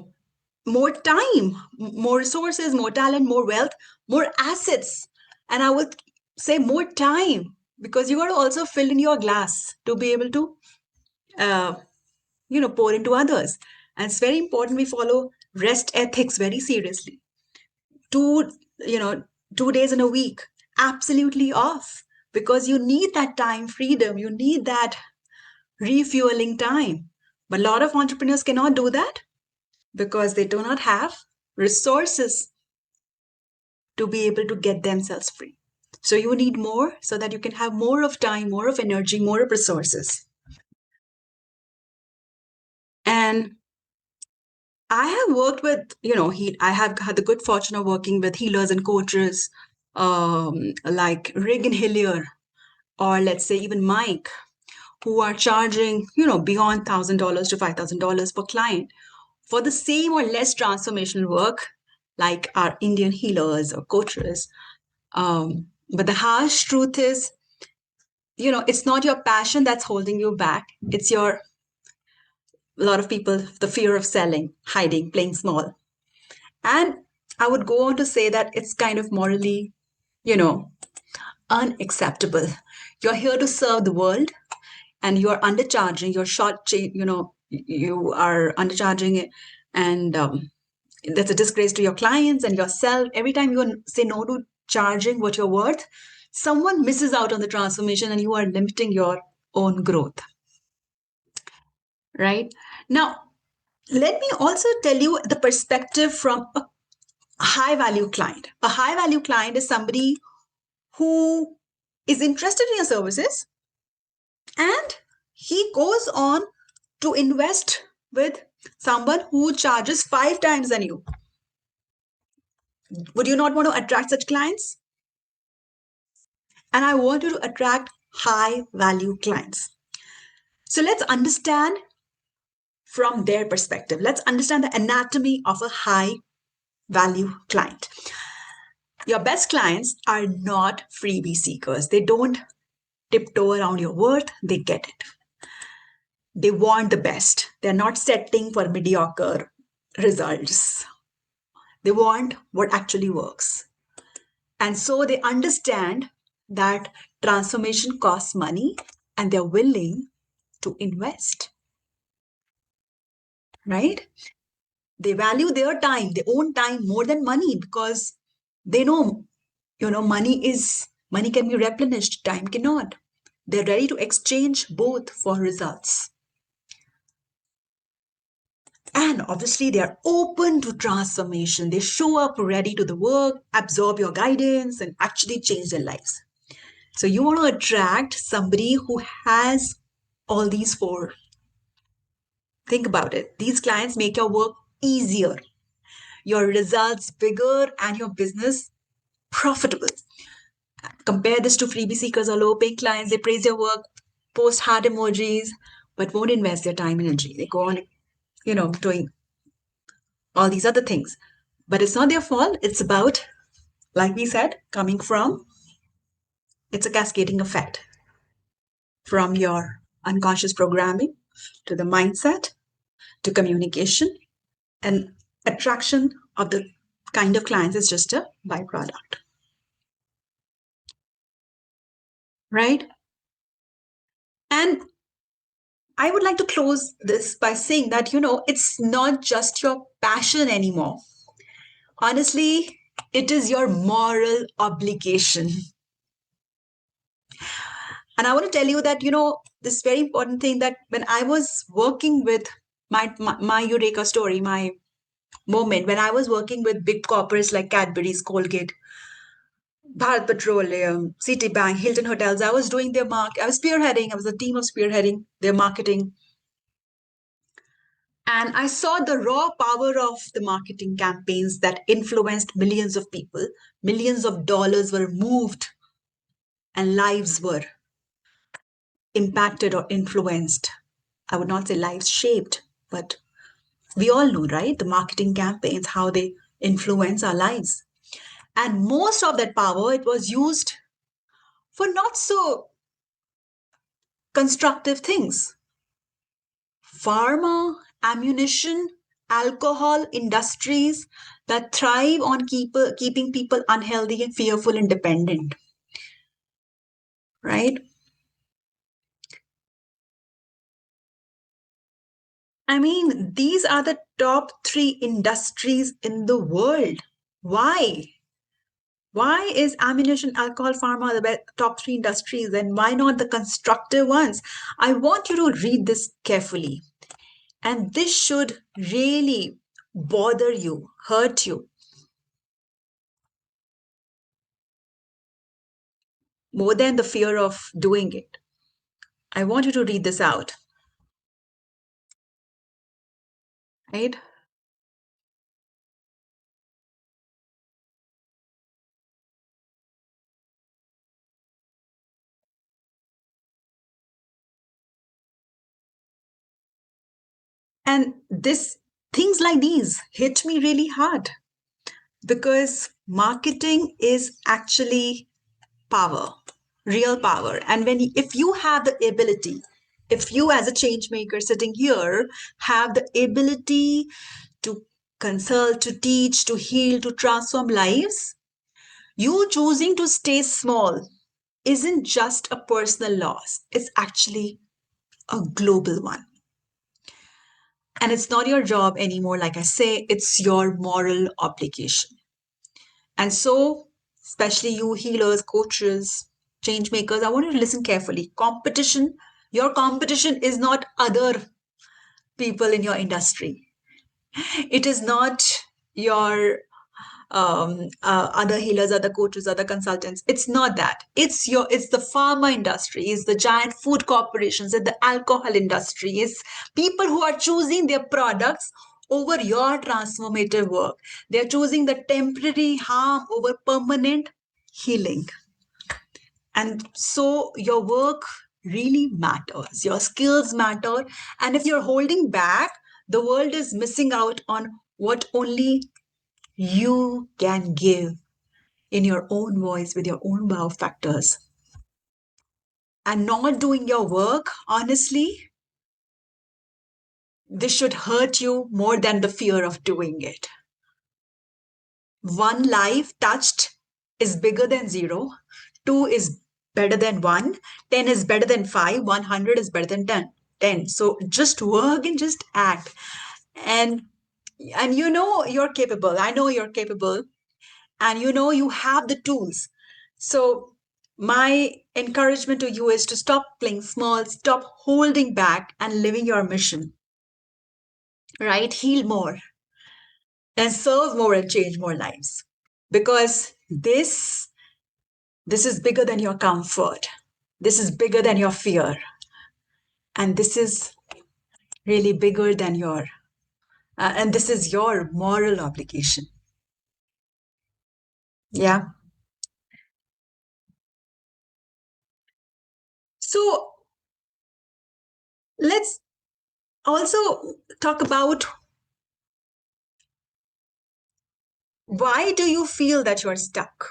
More time, more resources, more talent, more wealth, more assets. And I would say more time, because you got to also fill in your glass to be able to uh, pour into others. And it's very important we follow rest ethics very seriously. two you know 2 days in a week absolutely off, because you need that time freedom, you need that refueling time. But a lot of entrepreneurs cannot do that because they do not have resources to be able to get themselves free. So you need more so that you can have more of time, more of energy, more of resources. And I have worked with, I have had the good fortune of working with healers and coaches like Rig and Hillier, or let's say even Mike, who are charging, beyond $1,000 to $5,000 per client for the same or less transformational work like our Indian healers or coaches. But the harsh truth is, it's not your passion that's holding you back. It's a lot of people, the fear of selling, hiding, playing small. And I would go on to say that it's kind of morally, you know, unacceptable. You're here to serve the world and you're undercharging, you're you are undercharging it. And that's a disgrace to your clients and yourself. Every time you say no to charging what you're worth, someone misses out on the transformation and you are limiting your own growth, right? Now, let me also tell you the perspective from a high value client. A high value client is somebody who is interested in your services and he goes on to invest with someone who charges 5 times than you. Would you not want to attract such clients? And I want you to attract high value clients. So let's understand from their perspective. Let's understand the anatomy of a high value client. Your best clients are not freebie seekers. They don't tiptoe around your worth, they get it. They want the best. They're not settling for mediocre results. They want what actually works. And so they understand that transformation costs money and they're willing to invest, right? They value their time, their own time more than money because they know, money can be replenished, time cannot. They're ready to exchange both for results. And obviously, they are open to transformation. They show up ready to the work, absorb your guidance, and actually change their lives. So, you want to attract somebody who has all these four. Think about it. These clients make your work easier, your results bigger, and your business profitable. Compare this to freebie seekers or low paying clients. They praise your work, post heart emojis, but won't invest their time and energy. They go on, doing all these other things. But it's not their fault. It's about, like we said, coming from, it's a cascading effect from your unconscious programming to the mindset to communication, and attraction of the kind of clients is just a byproduct. Right? And I would like to close this by saying that, it's not just your passion anymore. Honestly, it is your moral obligation. And I want to tell you that, this very important thing that when I was working with my Eureka story, my moment, when I was working with big corporates like Cadbury's, Colgate, Bharat Petroleum, Citibank, Hilton Hotels, I was doing their I was spearheading, I was a team of spearheading their marketing. And I saw the raw power of the marketing campaigns that influenced millions of people. Millions of dollars were moved and lives were impacted or influenced. I would not say lives shaped, but we all know, right? The marketing campaigns, how they influence our lives. And most of that power, it was used for not so constructive things. Pharma, ammunition, alcohol industries that thrive on keeping people unhealthy and fearful and dependent. Right? I mean, these are the top 3 industries in the world. Why? Why is ammunition, alcohol, pharma the top 3 industries and why not the constructive ones? I want you to read this carefully. And this should really bother you, hurt you, more than the fear of doing it. I want you to read this out, right? And this things like these hit me really hard because marketing is actually power, real power. And if you have the ability, if you as a change maker sitting here have the ability to consult, to teach, to heal, to transform lives, you choosing to stay small isn't just a personal loss, it's actually a global one. And it's not your job anymore, like I say, it's your moral obligation. And so, especially you healers, coaches, change makers, I want you to listen carefully. Your competition is not other people in your industry. It is not your other healers, other coaches, other consultants. It's not that. It's the pharma industry, it's the giant food corporations, it's the alcohol industry, it's people who are choosing their products over your transformative work. They're choosing the temporary harm over permanent healing. And so your work really matters. Your skills matter. And if you're holding back, the world is missing out on what only you can give in your own voice with your own wow factors. And not doing your work, honestly, this should hurt you more than the fear of doing it. One life touched is bigger than zero, two is better than one, 10 is better than five, 100 is better than 10. So just work and just act. And you know you're capable. I know you're capable. And you know you have the tools. So my encouragement to you is to stop playing small, stop holding back and living your mission, right? Heal more and serve more and change more lives. Because this is bigger than your comfort. This is bigger than your fear. And this is really bigger than and this is your moral obligation. Yeah. So let's also talk about, why do you feel that you're stuck?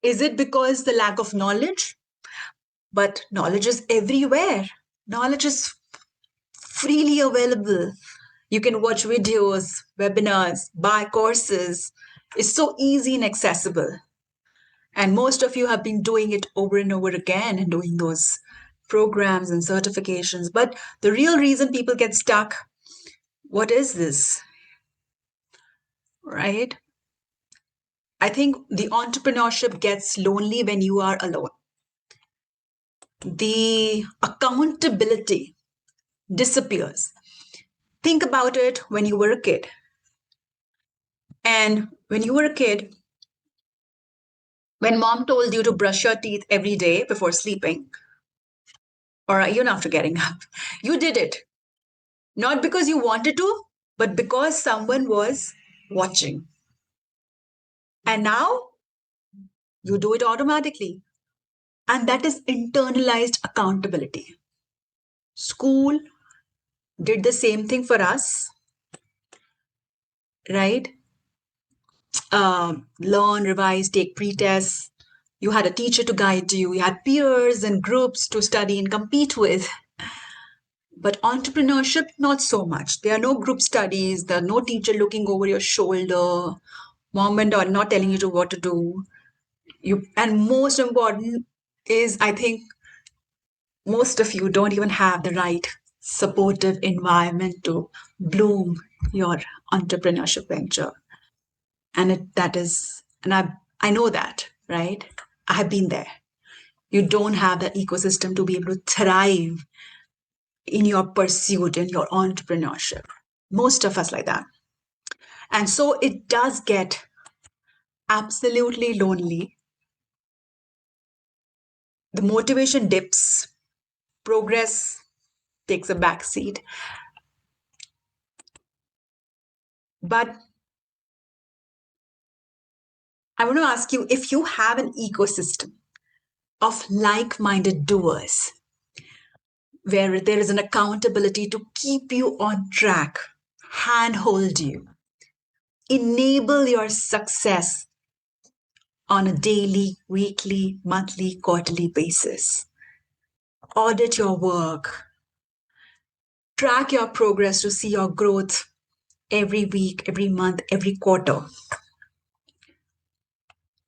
Is it because the lack of knowledge? But knowledge is everywhere. Knowledge is freely available. You can watch videos, webinars, buy courses. It's so easy and accessible. And most of you have been doing it over and over again and doing those programs and certifications. But the real reason people get stuck, what is this? Right? I think the entrepreneurship gets lonely when you are alone. The accountability disappears. Think about it when you were a kid. And when you were a kid, when mom told you to brush your teeth every day before sleeping, or even after getting up, you did it. Not because you wanted to, but because someone was watching. And now you do it automatically. And that is internalized accountability. School did the same thing for us, right? Learn, revise, take pre-tests. You had a teacher to guide you. You had peers and groups to study and compete with. But entrepreneurship, not so much. There are no group studies. There are no teacher looking over your shoulder. Mom and dad not telling you to what to do. And most important is, I think most of you don't even have the right supportive environment to bloom your entrepreneurship venture. And I know that, right? I have been there. You don't have the ecosystem to be able to thrive in your pursuit, in your entrepreneurship. Most of us like that. And so it does get absolutely lonely. The motivation dips, progress takes a backseat. But I want to ask you, if you have an ecosystem of like minded doers where there is an accountability to keep you on track, handhold you, enable your success on a daily, weekly, monthly, quarterly basis, audit your work, track your progress to see your growth every week, every month, every quarter.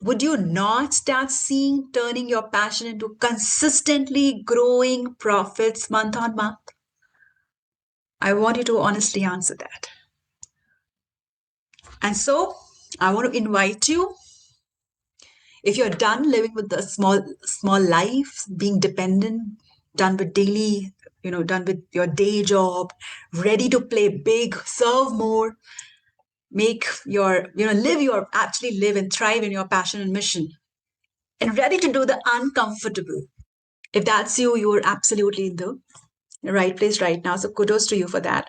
Would you not start seeing turning your passion into consistently growing profits month on month? I want you to honestly answer that. And so I want to invite you, If you're done living with the small life, being dependent, done with daily, done with your day job, ready to play big, serve more, make your, actually live and thrive in your passion and mission, and ready to do the uncomfortable. If that's you, you're absolutely in the right place right now. So kudos to you for that.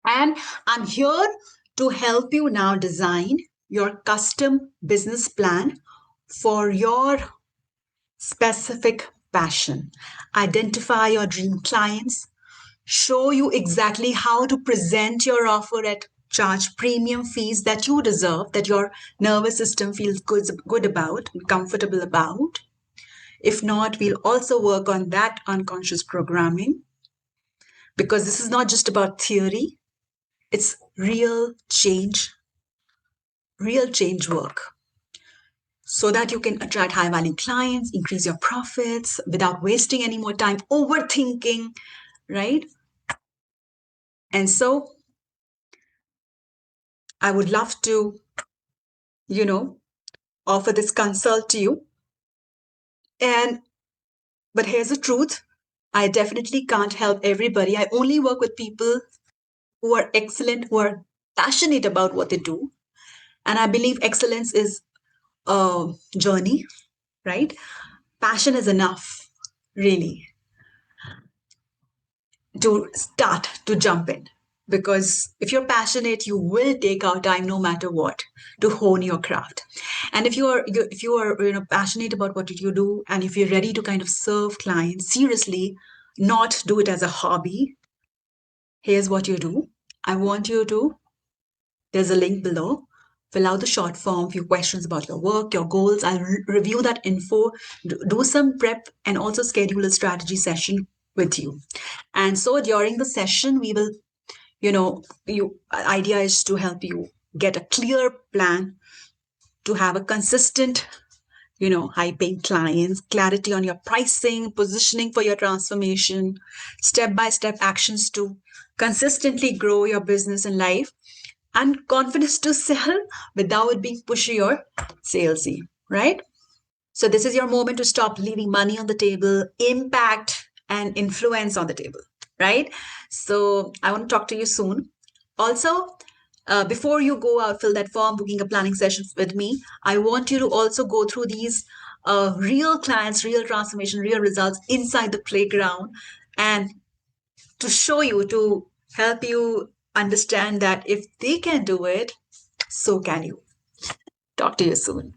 And I'm here to help you now design your custom business plan for your specific passion. Identify your dream clients, show you exactly how to present your offer at charge premium fees that you deserve, that your nervous system feels good about, comfortable about. If not, we'll also work on that unconscious programming, because this is not just about theory, it's real change work, so that you can attract high value clients, increase your profits without wasting any more time overthinking, right? And so I would love to, you know, offer this consult to you. And but here's the truth. I definitely can't help everybody. I only work with people who are excellent, who are passionate about what they do. And I believe excellence is a journey, right? Passion is enough, really, to start to jump in. Because if you're passionate, you will take out time no matter what to hone your craft. And if you are passionate about what you do, and if you're ready to kind of serve clients seriously, not do it as a hobby, here's what you do. I want you to, there's a link below. Fill out the short form, few questions about your work, your goals. I'll review that info, do some prep, and also schedule a strategy session with you. And so during the session, we will, idea is to help you get a clear plan to have a consistent, high paying clients, clarity on your pricing, positioning for your transformation, step by step actions to consistently grow your business and life, and confidence to sell without being pushy or salesy, right? So this is your moment to stop leaving money on the table, impact and influence on the table, right? So I want to talk to you soon. Also, before you go out, fill that form, booking a planning session with me, I want you to also go through these real clients, real transformation, real results inside the playground, and to show you, to help you understand that if they can do it, so can you. Talk to you soon.